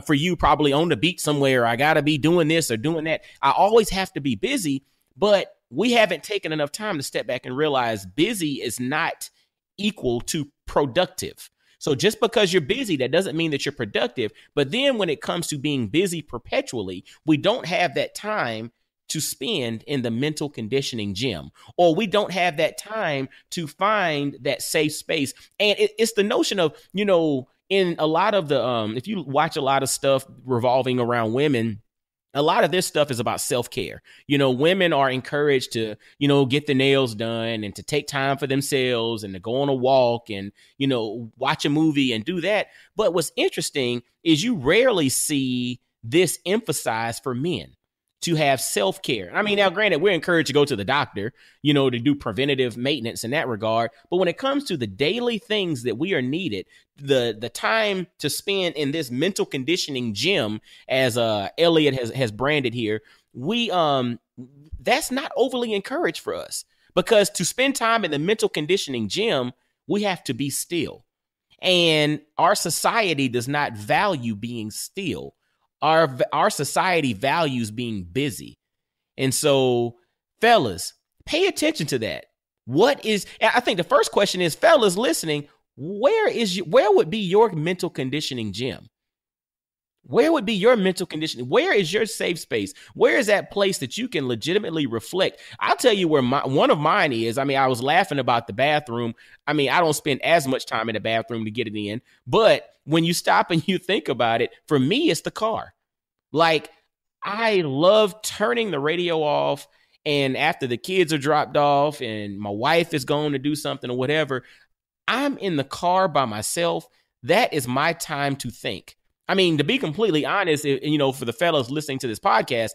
for you, probably on the beach somewhere. I got to be doing this or doing that. I always have to be busy, but we haven't taken enough time to step back and realize busy is not equal to productive. So just because you're busy, that doesn't mean that you're productive. But then when it comes to being busy perpetually, we don't have that time to spend in the mental conditioning gym, or we don't have that time to find that safe space. And it's the notion of, you know, in a lot of the, if you watch a lot of stuff revolving around women, a lot of this stuff is about self-care. You know, women are encouraged to, you know, get the nails done and to take time for themselves and to go on a walk and, you know, watch a movie and do that. But what's interesting is you rarely see this emphasized for men, to have self-care. I mean, now granted, we're encouraged to go to the doctor, you know, to do preventative maintenance in that regard. But when it comes to the daily things that we are needed, the time to spend in this mental conditioning gym, as Elliot has branded here, that's not overly encouraged for us, because to spend time in the mental conditioning gym, we have to be still. And our society does not value being still. Our society values being busy. And so, fellas, pay attention to that. I think the first question is, fellas listening, where would be your mental conditioning gym? Where would be your mental conditioning? Where is your safe space? Where is that place that you can legitimately reflect? I'll tell you where one of mine is. I mean, I was laughing about the bathroom. I mean, I don't spend as much time in the bathroom to get it in, but when you stop and you think about it, for me, it's the car. Like, I love turning the radio off, and after the kids are dropped off and my wife is going to do something or whatever, I'm in the car by myself. That is my time to think. I mean, to be completely honest, for the fellows listening to this podcast,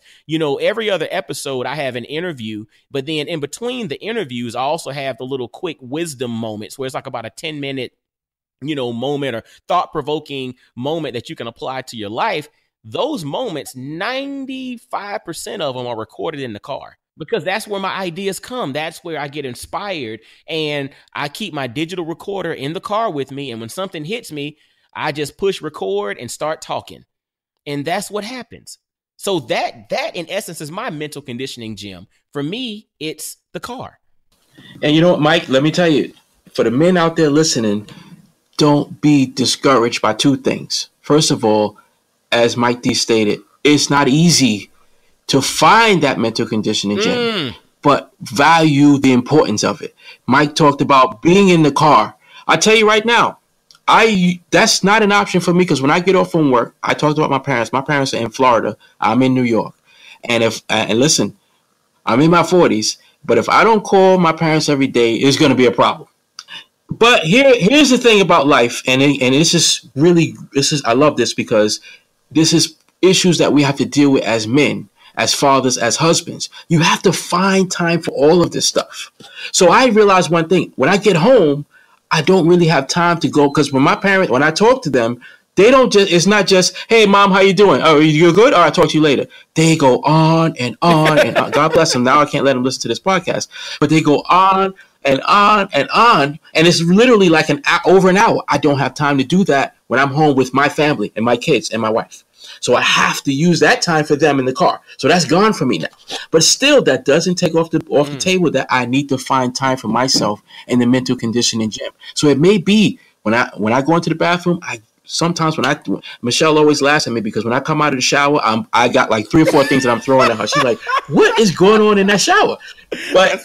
every other episode I have an interview, but then in between the interviews, I also have the little quick wisdom moments where it's like about a 10-minute, moment or thought-provoking moment that you can apply to your life. Those moments, 95% of them are recorded in the car, because that's where my ideas come. That's where I get inspired, and I keep my digital recorder in the car with me. And when something hits me, I just push record and start talking. And that's what happens. So that in essence is my mental conditioning gym. For me, it's the car. And you know what, Mike, let me tell you, for the men out there listening, don't be discouraged by two things. First of all, as Mike D stated, it's not easy to find that mental conditioning gym, but value the importance of it. Mike talked about being in the car. I tell you right now, that's not an option for me, because when I get off from work, I talked about my parents. My parents are in Florida. I'm in New York. And listen, I'm in my 40s, but if I don't call my parents every day, it's going to be a problem. But here's the thing about life, and I love this, because this is issues that we have to deal with as men, as fathers, as husbands. You have to find time for all of this stuff. So I realized one thing: when I get home, I don't really have time to go, because when I talk to them, it's not just, hey, mom, how you doing? Oh, you good? All right, talk to you later. They go on and on and on. God bless them. Now I can't let them listen to this podcast, but they go on and on and on. And it's literally like over an hour. I don't have time to do that when I'm home with my family and my kids and my wife. So I have to use that time for them in the car. So that's gone for me now. But still, that doesn't take off the table that I need to find time for myself in the mental conditioning gym. So it may be when I go into the bathroom, Michelle always laughs at me, because when I come out of the shower, I got like 3 or 4 things that I'm throwing at her. She's like, what is going on in that shower? But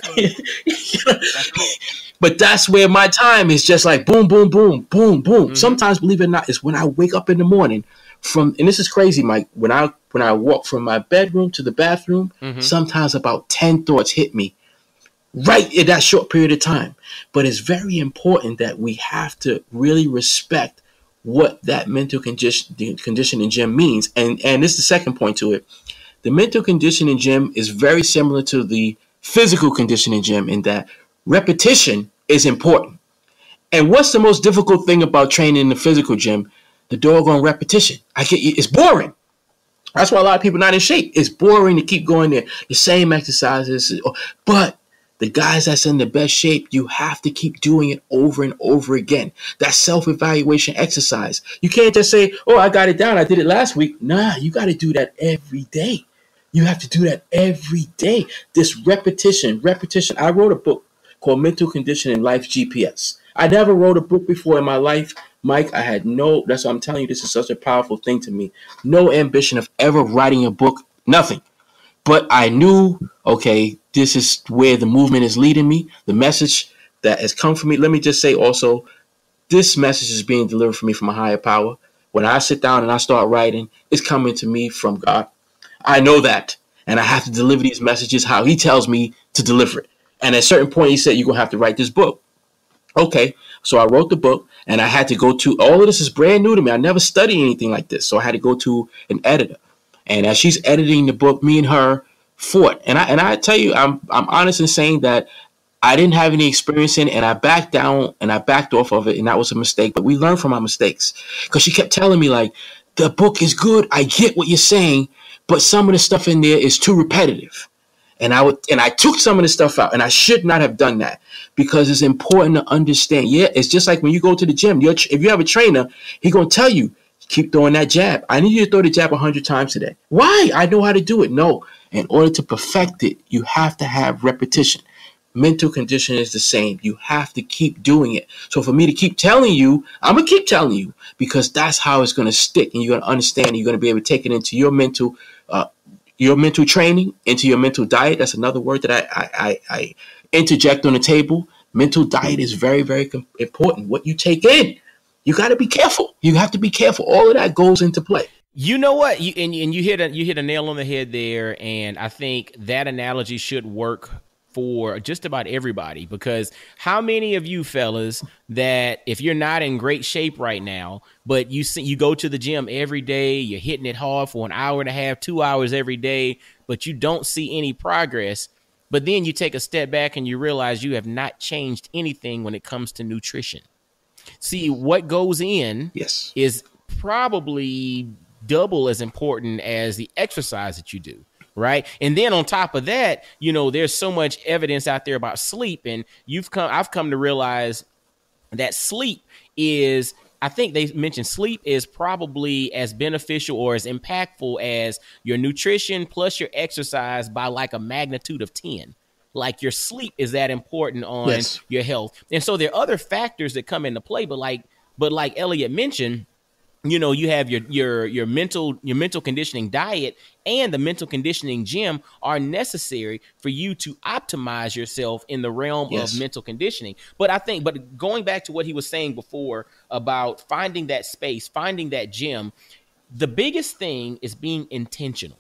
but that's where my time is just like boom, boom, boom, boom, boom. Mm-hmm. Sometimes, believe it or not, it's when I wake up in the morning and this is crazy, Mike, when I walk from my bedroom to the bathroom, sometimes about 10 thoughts hit me right in that short period of time. But it's very important that we have to really respect what that mental conditioning gym means. And this is the second point to it. The mental conditioning gym is very similar to the physical conditioning gym in that repetition is important. And what's the most difficult thing about training in the physical gym? The doggone repetition. It's boring. That's why a lot of people are not in shape. It's boring to keep going there. The same exercises. But the guys that's in the best shape, you have to keep doing it over and over again. That self-evaluation exercise. You can't just say, oh, I got it down. I did it last week. Nah, you got to do that every day. You have to do that every day. This repetition. I wrote a book called Mental Conditioning Life GPS. I never wrote a book before in my life, Mike. That's what I'm telling you. This is such a powerful thing to me. No ambition of ever writing a book, nothing. But I knew, okay, this is where the movement is leading me. The message that has come from me. Let me just say also, this message is being delivered for me from a higher power. When I sit down and I start writing, it's coming to me from God. I know that. And I have to deliver these messages how he tells me to deliver it. And at a certain point, he said, you're going to have to write this book. Okay, so I wrote the book, and I had to go to, all of this is brand new to me. I never studied anything like this. So I had to go to an editor. And as she's editing the book, me and her fought. And I tell you, I'm honest in saying that I didn't have any experience in it, and I backed down and I backed off of it, and that was a mistake. But we learned from our mistakes, because she kept telling me, like, the book is good. I get what you're saying, but some of the stuff in there is too repetitive. And I took some of the stuff out, and I should not have done that, because it's important to understand. Yeah, it's just like when you go to the gym. If you have a trainer, he's going to tell you, keep throwing that jab. I need you to throw the jab 100 times today. Why? I know how to do it. No. In order to perfect it, you have to have repetition. mental conditioning is the same. You have to keep doing it. So for me to keep telling you, I'm going to keep telling you, because that's how it's going to stick, and you're going to understand, and you're going to be able to take it into your mental training, into your mental diet. That's another word that I interject on the table. Mental diet is very, very important. What you take in, you got to be careful. You have to be careful. All of that goes into play. You know what? You hit a nail on the head there, and I think that analogy should work for just about everybody, because how many of you fellas that if you're not in great shape right now, but you go to the gym every day, you're hitting it hard for an hour and a half, 2 hours every day, but you don't see any progress, but then you take a step back and you realize you have not changed anything when it comes to nutrition. See, what goes in is probably double as important as the exercise that you do. Right. And then on top of that, there's so much evidence out there about sleep. And I've come to realize that sleep is, I think they mentioned sleep is probably as beneficial or as impactful as your nutrition plus your exercise by like a magnitude of 10. Like your sleep is that important on your health. And so there are other factors that come into play. But like Elliot mentioned, you have your mental conditioning diet and the mental conditioning gym are necessary for you to optimize yourself in the realm of mental conditioning. But going back to what he was saying before about finding that space, finding that gym, the biggest thing is being intentional.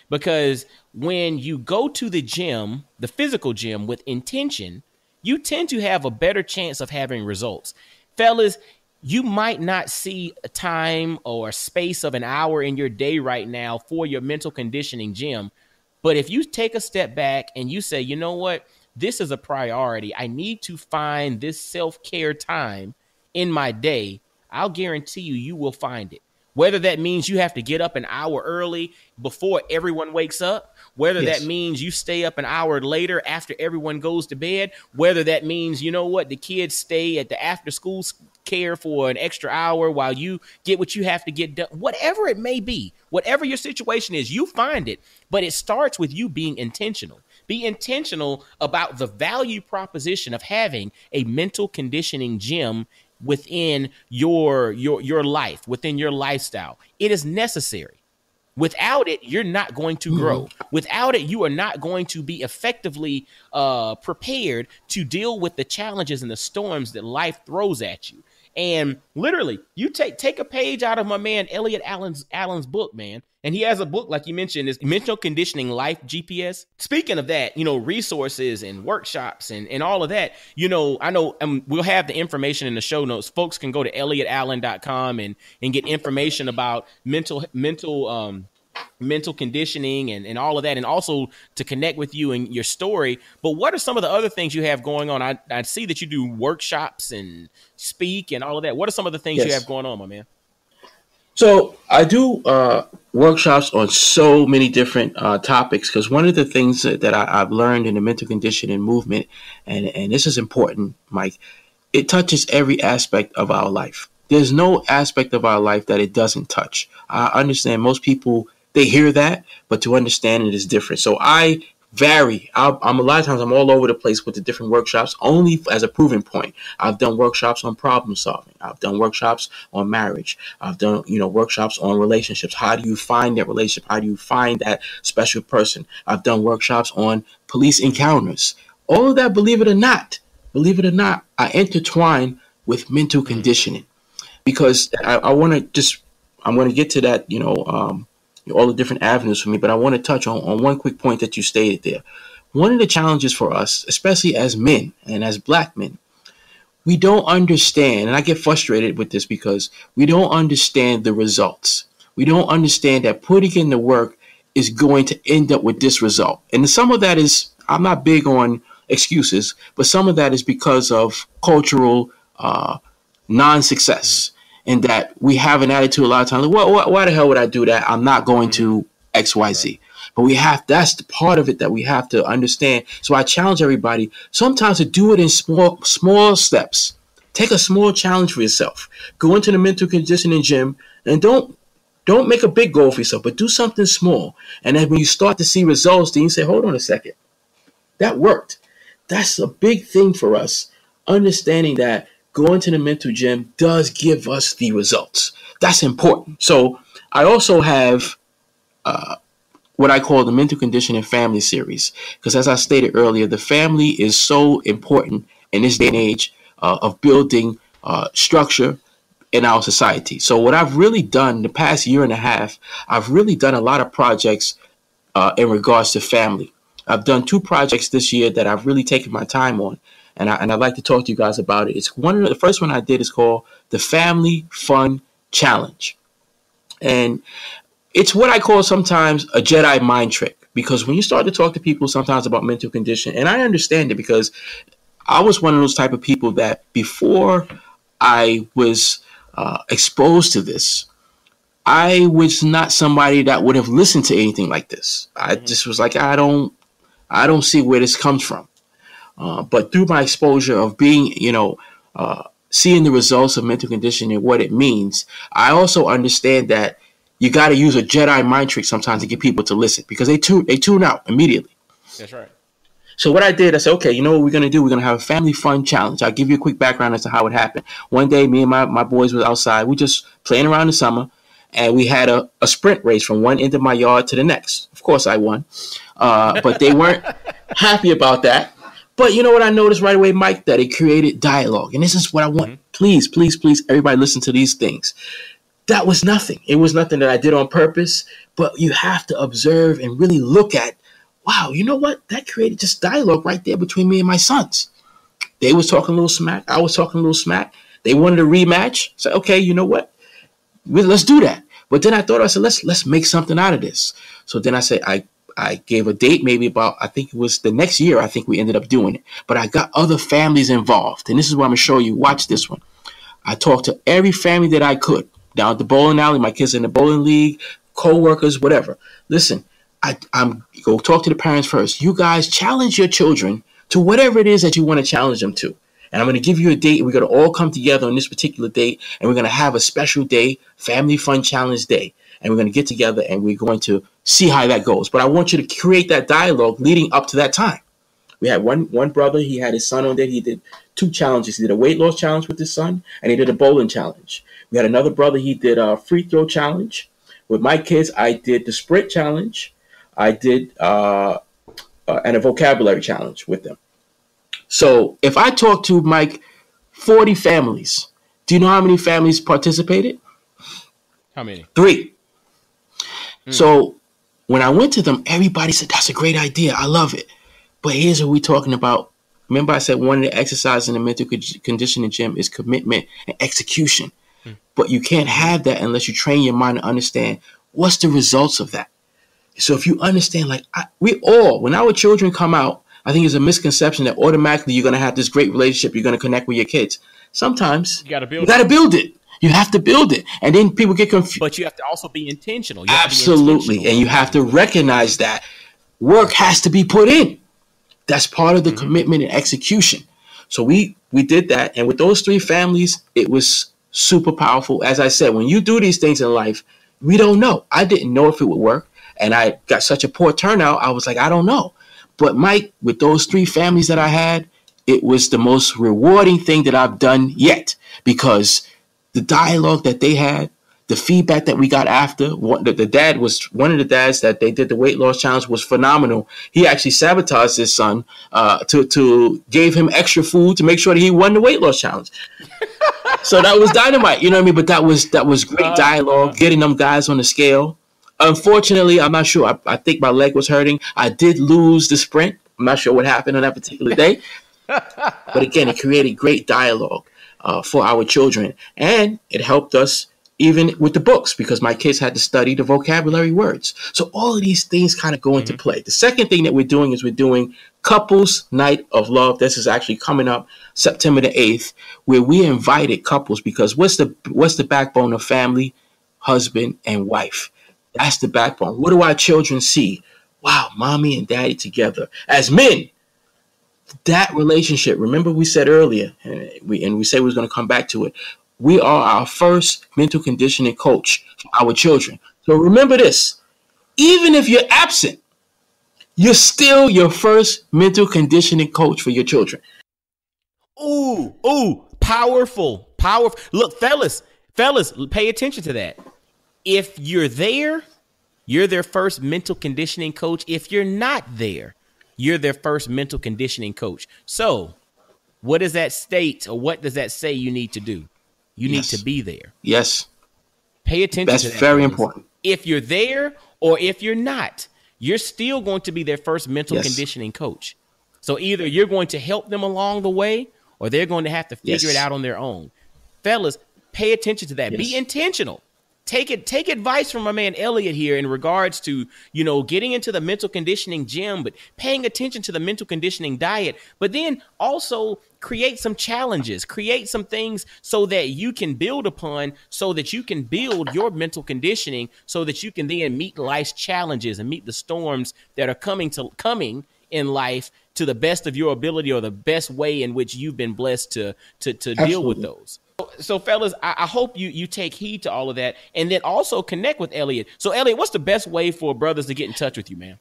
Because when you go to the gym, the physical gym, with intention, you tend to have a better chance of having results. Fellas, you might not see a time or a space of an hour in your day right now for your mental conditioning gym. But if you take a step back and you say, you know what, this is a priority, I need to find this self-care time in my day, I'll guarantee you will find it. Whether that means you have to get up an hour early before everyone wakes up, whether that means you stay up an hour later after everyone goes to bed, whether that means, the kids stay at the after school care for an extra hour while you get what you have to get done, whatever it may be, whatever your situation is, you find it. But it starts with you being intentional. Be intentional about the value proposition of having a mental conditioning gym within your life, within your lifestyle. It is necessary. Without it, you're not going to grow. Without it, you are not going to be effectively prepared to deal with the challenges and the storms that life throws at you. And literally, you take a page out of my man Elliot Allen's book, man. And he has a book, like you mentioned, is Mental Conditioning Life GPS. Speaking of that, resources and workshops and all of that, I know we'll have the information in the show notes. Folks can go to elliotallen.com and get information about mental conditioning and all of that, and also to connect with you and your story. But what are some of the other things you have going on? I see that you do workshops and speak and all of that. What are some of the things you have going on, my man? So I do workshops on so many different topics, because one of the things that I've learned in the mental conditioning movement, and this is important, Mike, it touches every aspect of our life. There's no aspect of our life that it doesn't touch. I understand most people, they hear that, but to understand it is different. So I vary. I'm a lot of times I'm all over the place with the different workshops, only as a proving point. I've done workshops on problem solving. I've done workshops on marriage. I've done, workshops on relationships. How do you find that relationship? How do you find that special person? I've done workshops on police encounters. All of that, believe it or not, I intertwine with mental conditioning, because I'm going to get to that, all the different avenues for me, but I want to touch on one quick point that you stated there. One of the challenges for us, especially as men and as black men, we don't understand, and I get frustrated with this because we don't understand the results. We don't understand that putting in the work is going to end up with this result. And some of that is, I'm not big on excuses, but some of that is because of cultural non-success. And that we have an attitude a lot of times, why the hell would I do that? I'm not going to XYZ. But that's the part of it that we have to understand. So I challenge everybody sometimes to do it in small steps. Take a small challenge for yourself. Go into the mental conditioning gym and don't make a big goal for yourself, but do something small. And then when you start to see results, then you say, hold on a second. That worked. That's a big thing for us, understanding that going to the mental gym does give us the results. That's important. So I also have what I call the Mental Conditioning Family Series, because as I stated earlier, the family is so important in this day and age of building structure in our society. So what I've really done the past year and a half, I've really done a lot of projects in regards to family. I've done 2 projects this year that I've really taken my time on, and I'd like to talk to you guys about it. It's the first one I did is called the Family Fun Challenge, and it's what I call sometimes a Jedi mind trick, because when you start to talk to people sometimes about mental condition, and I understand it because I was one of those type of people that before I was exposed to this, I was not somebody that would have listened to anything like this. I just was like, I don't see where this comes from. But through my exposure of being, seeing the results of mental conditioning and what it means, I also understand that you got to use a Jedi mind trick sometimes to get people to listen, because they tune out immediately. That's right. So what I did, I said, okay, you know what we're going to do? We're going to have a family fun challenge. I'll give you a quick background as to how it happened. One day, me and my boys were outside. We just playing around in the summer, and we had a sprint race from one end of my yard to the next. Of course, I won. But they weren't happy about that. But you know what I noticed right away, Mike? That it created dialogue. And this is what I want. Please, please, please, everybody listen to these things. That was nothing. It was nothing that I did on purpose. But you have to observe and really look at, wow, you know what? That created just dialogue right there between me and my sons. They was talking a little smack. I was talking a little smack. They wanted a rematch. So, okay, you know what? Let's do that. But then I thought, I said, let's make something out of this. So then I said, I gave a date, maybe about, I think it was the next year, I think we ended up doing it. But I got other families involved. And this is what I'm going to show you. Watch this one. I talked to every family that I could. Down at the bowling alley, my kids in the bowling league, co-workers, whatever. Listen, I'm go talk to the parents first. You guys challenge your children to whatever it is that you want to challenge them to. And I'm going to give you a date. We're going to all come together on this particular date, and we're going to have a special day, Family Fun Challenge Day. And we're going to get together, and we're going to see how that goes. But I want you to create that dialogue leading up to that time. We had one brother. He had his son on there. He did 2 challenges. He did a weight loss challenge with his son, and he did a bowling challenge. We had another brother. He did a free throw challenge. With my kids, I did the sprint challenge. I did and a vocabulary challenge with them. So if I talk to, Mike, 40 families, do you know how many families participated? How many? 3. So when I went to them, everybody said, that's a great idea. I love it. But here's what we're talking about. Remember I said one of the exercises in the mental conditioning gym is commitment and execution. But you can't have that unless you train your mind to understand what's the results of that. So if you understand, like when our children come out, I think it's a misconception that automatically you're going to have this great relationship. You're going to connect with your kids. Sometimes you got to build it. You have to build it. And then people get confused. But you have to also be intentional. Absolutely. And you have to recognize that work has to be put in. That's part of the commitment and execution. So we did that. And with those 3 families, it was super powerful. As I said, when you do these things in life, we don't know. I didn't know if it would work. And I got such a poor turnout. I was like, I don't know. But Mike, with those 3 families that I had, it was the most rewarding thing that I've done yet, because the dialogue that they had, the feedback that we got after, the dad was one of the dads that they did the weight loss challenge was phenomenal. He actually sabotaged his son to gave him extra food to make sure that he won the weight loss challenge. So that was dynamite, you know what I mean? But that was great dialogue, getting them guys on the scale. Unfortunately, I'm not sure. I think my leg was hurting. I did lose the sprint. I'm not sure what happened on that particular day. But again, it created great dialogue for our children. And it helped us even with the books, because my kids had to study the vocabulary words. So all of these things kind of go into play. The second thing that we're doing is we're doing Couples Night of Love. This is actually coming up September the 8th, where we invited couples, because what's the backbone of family? Husband and wife. That's the backbone. What do our children see? Wow, mommy and daddy together. As men, that relationship, remember we said earlier, and we said we was going to come back to it, we are our first mental conditioning coach for our children. So remember this, even if you're absent, you're still your first mental conditioning coach for your children. Ooh, powerful. Look, fellas, pay attention to that. If you're there, you're their first mental conditioning coach. If you're not there, you're their first mental conditioning coach. So what does that state, or what does that say you need to do? You need to be there. Yes. Pay attention to that. That's very important. If you're there or if you're not, you're still going to be their first mental conditioning coach. So either you're going to help them along the way, or they're going to have to figure it out on their own. Fellas, pay attention to that. Be intentional. Take advice from my man Elliot here in regards to, getting into the mental conditioning gym, but paying attention to the mental conditioning diet, but then also create some challenges, create some things so that you can build upon, so that you can build your mental conditioning, so that you can then meet life's challenges and meet the storms that are coming in life to the best of your ability, or the best way in which you've been blessed to deal with those. So fellas, I hope you take heed to all of that, and then also connect with Elliot. So Elliot, what's the best way for brothers to get in touch with you, man?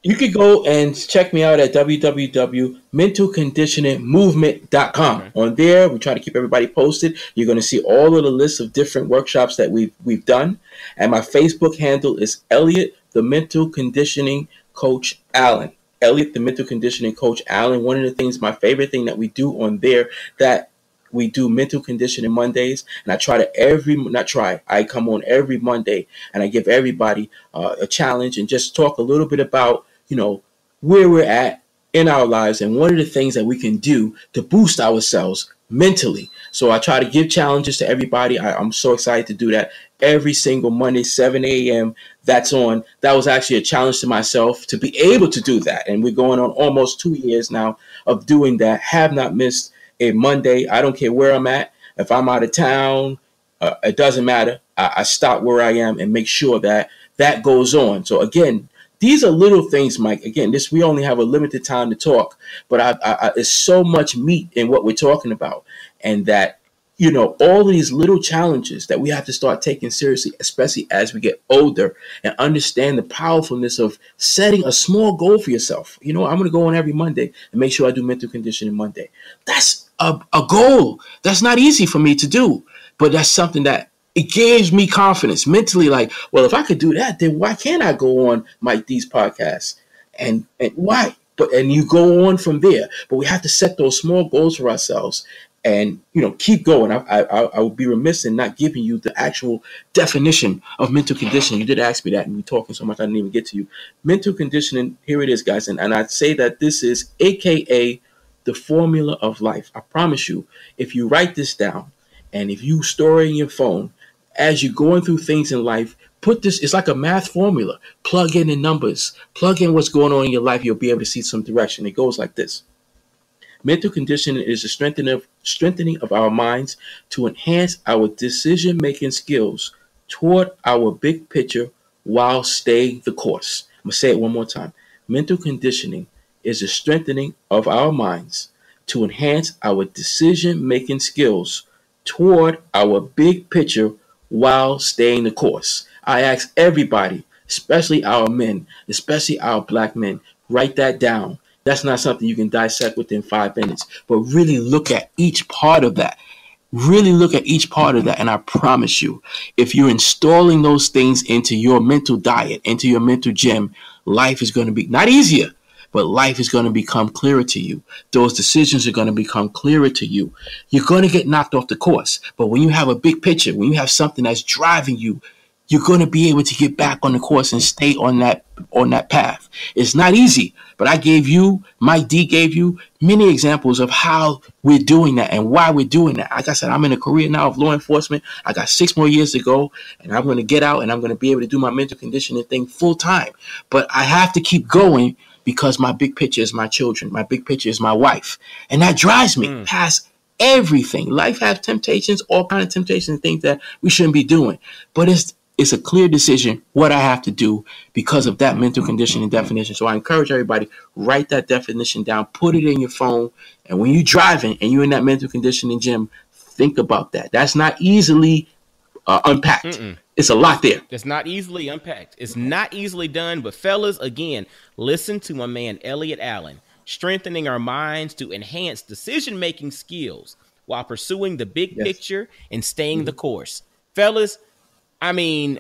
You could go and check me out at www.mentalconditioningmovement.com. Okay. On there, we try to keep everybody posted. You're going to see all of the lists of different workshops that we've done. And my Facebook handle is Elliot, the Mental Conditioning Coach Allen. Elliot, the Mental Conditioning Coach Allen. One of the things, my favorite thing that we do on there, that we do mental conditioning Mondays, and I come on every Monday, and I give everybody a challenge and just talk a little bit about, where we're at in our lives and what are the things that we can do to boost ourselves mentally. So I try to give challenges to everybody. I'm so excited to do that every single Monday, 7 a.m. That's on. That was actually a challenge to myself to be able to do that. And we're going on almost 2 years now of doing that. Have not missed a Monday. I don't care where I'm at. If I'm out of town, it doesn't matter. I stop where I am and make sure that goes on. So again, these are little things, Mike. Again, we only have a limited time to talk, but there's so much meat in what we're talking about, and that, all of these little challenges that we have to start taking seriously, especially as we get older, and understand the powerfulness of setting a small goal for yourself. I'm going to go on every Monday and make sure I do mental conditioning Monday. That's a goal. That's not easy for me to do, but that's something that it gives me confidence mentally. Like, well, if I could do that, then why can't I go on Mike D's podcast? And why? And you go on from there. But we have to set those small goals for ourselves and, keep going. I would be remiss in not giving you the actual definition of mental conditioning. You did ask me that, and we're talking so much I didn't even get to you. Mental conditioning, here it is, guys. And I'd say that this is AKA the formula of life. I promise you, if you write this down and if you store it in your phone, as you're going through things in life, it's like a math formula. Plug in the numbers, plug in what's going on in your life. You'll be able to see some direction. It goes like this. Mental conditioning is the strengthening of our minds to enhance our decision-making skills toward our big picture while staying the course. I'm going to say it one more time. Mental conditioning is the strengthening of our minds to enhance our decision-making skills toward our big picture while staying the course. I ask everybody, especially our men, especially our black men, write that down. That's not something you can dissect within 5 minutes, but really look at each part of that. Really look at each part of that. And I promise you, if you're installing those things into your mental diet, into your mental gym, life is going to be not easier, but life is going to become clearer to you. Those decisions are going to become clearer to you. You're going to get knocked off the course. But when you have a big picture, when you have something that's driving you, you're going to be able to get back on the course and stay on that path. It's not easy, but Mike D gave you many examples of how we're doing that and why we're doing that. Like I said, I'm in a career now of law enforcement. I got 6 more years to go, and I'm going to get out and I'm going to be able to do my mental conditioning thing full time. But I have to keep going because my big picture is my children. My big picture is my wife. And that drives me past everything. Life has temptations, all kinds of temptations and things that we shouldn't be doing. But it's a clear decision what I have to do because of that mental conditioning definition. So I encourage everybody, write that definition down, put it in your phone. And when you're driving and you're in that mental conditioning gym, think about that. That's not easily unpacked. It's a lot there. It's not easily unpacked. It's not easily done. But fellas, again, listen to my man, Elliot Allen, strengthening our minds to enhance decision-making skills while pursuing the big picture and staying the course. Fellas, I mean,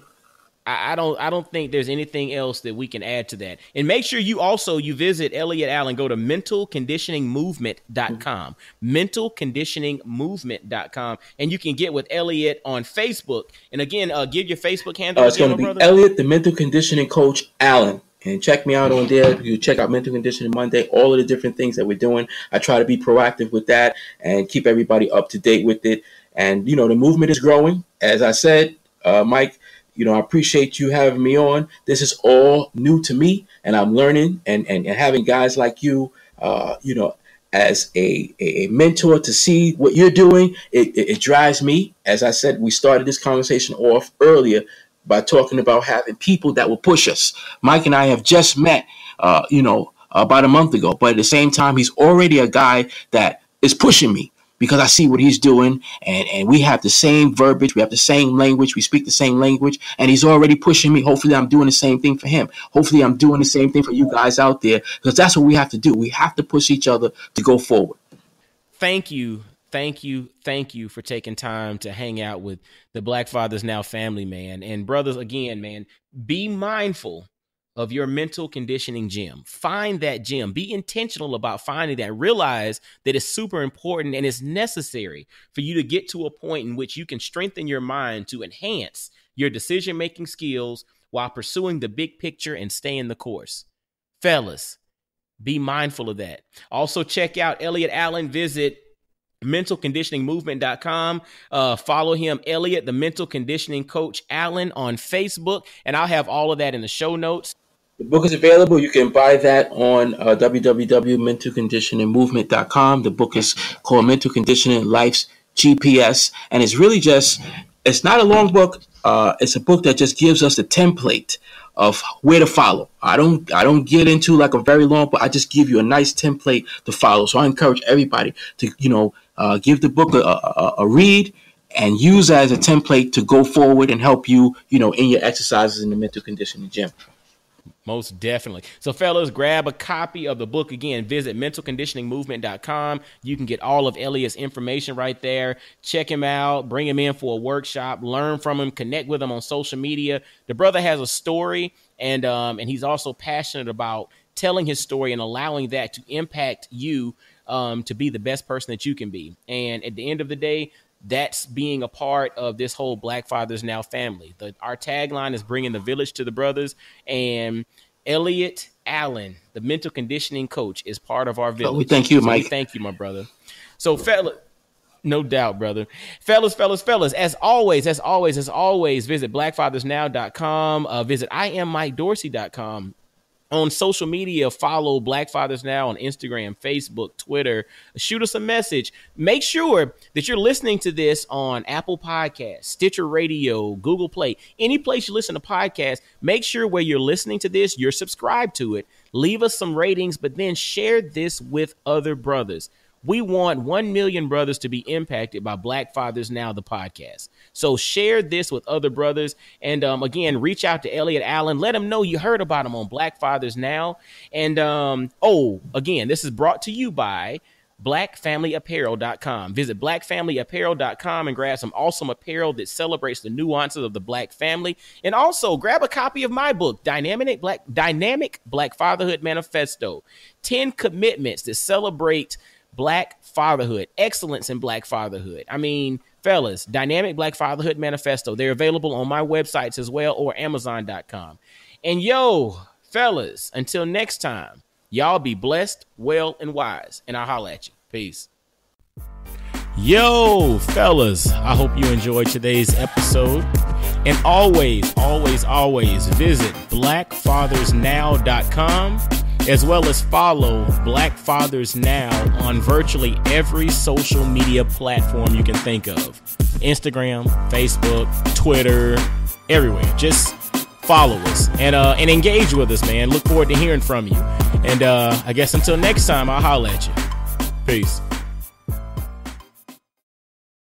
I don't think there's anything else that we can add to that. And make sure you visit Elliot Allen. Go to mentalconditioningmovement.com, mentalconditioningmovement.com, and you can get with Elliot on Facebook. And again, give your Facebook handle. It's going to be Elliot, the Mental Conditioning Coach Allen. And check me out on there. You check out Mental Conditioning Monday, all of the different things that we're doing. I try to be proactive with that and keep everybody up to date with it. And, the movement is growing. As I said, Mike, I appreciate you having me on. This is all new to me, and I'm learning and having guys like you, as a mentor to see what you're doing. It drives me. As I said, we started this conversation off earlier by talking about having people that will push us. Mike and I have just met, about a month ago, but at the same time, he's already a guy that is pushing me, because I see what he's doing, and we have the same verbiage, we have the same language, we speak the same language, and he's already pushing me. Hopefully I'm doing the same thing for him. Hopefully I'm doing the same thing for you guys out there, because that's what we have to do. We have to push each other to go forward. Thank you for taking time to hang out with the Black Fathers Now family, man. And brothers, again, man, be mindful of your mental conditioning gym. Find that gym. Be intentional about finding that. Realize that it's super important and it's necessary for you to get to a point in which you can strengthen your mind to enhance your decision-making skills while pursuing the big picture and staying the course. Fellas, be mindful of that. Also, check out Elliot Allen. Visit mentalconditioningmovement.com. Follow him, Elliot, the Mental Conditioning Coach Allen, on Facebook, and I'll have all of that in the show notes. The book is available. You can buy that on www.mentalconditioningmovement.com. The book is called Mental Conditioning Life's GPS, and it's really it's not a long book. It's a book that just gives us a template of where to follow. I don't get into like a very long book. I just give you a nice template to follow. So I encourage everybody to, give the book a read and use that as a template to go forward and help you, in your exercises in the mental conditioning gym. Most definitely. So, fellas, grab a copy of the book. Again, visit mentalconditioningmovement.com. You can get all of Elliot's information right there. Check him out. Bring him in for a workshop. Learn from him. Connect with him on social media. The brother has a story, and he's also passionate about telling his story and allowing that to impact you to be the best person that you can be. And at the end of the day, that's being a part of this whole Black Fathers Now family. Our tagline is bringing the village to the brothers, and Elliot Allen, the mental conditioning coach, is part of our village. We thank you, Mike. Thank you, my brother. So, no doubt, brother. Fellas, as always, visit blackfathersnow.com. Visit IamMikeDorsey.com. On social media, follow Black Fathers Now on Instagram, Facebook, Twitter. Shoot us a message. Make sure that you're listening to this on Apple Podcasts, Stitcher Radio, Google Play, any place you listen to podcasts. Make sure where you're listening to this, you're subscribed to it. Leave us some ratings, but then share this with other brothers. We want 1 million brothers to be impacted by Black Fathers Now, the podcast. So share this with other brothers. And again, reach out to Elliot Allen. Let him know you heard about him on Black Fathers Now. And again, this is brought to you by blackfamilyapparel.com. Visit blackfamilyapparel.com and grab some awesome apparel that celebrates the nuances of the Black family. And also grab a copy of my book, Dynamic Black Fatherhood Manifesto. 10 commitments that celebrate Black fatherhood, excellence in Black fatherhood. I mean, fellas, Dynamic Black Fatherhood Manifesto. They're available on my websites as well, or Amazon.com. And fellas, until next time, y'all be blessed, well, and wise. And I'll holler at you. Peace. Fellas, I hope you enjoyed today's episode. And always visit blackfathersnow.com. as well as follow Black Fathers Now on virtually every social media platform you can think of. Instagram, Facebook, Twitter, everywhere. Just follow us and engage with us, man. Look forward to hearing from you. And I guess until next time, I'll holler at you. Peace.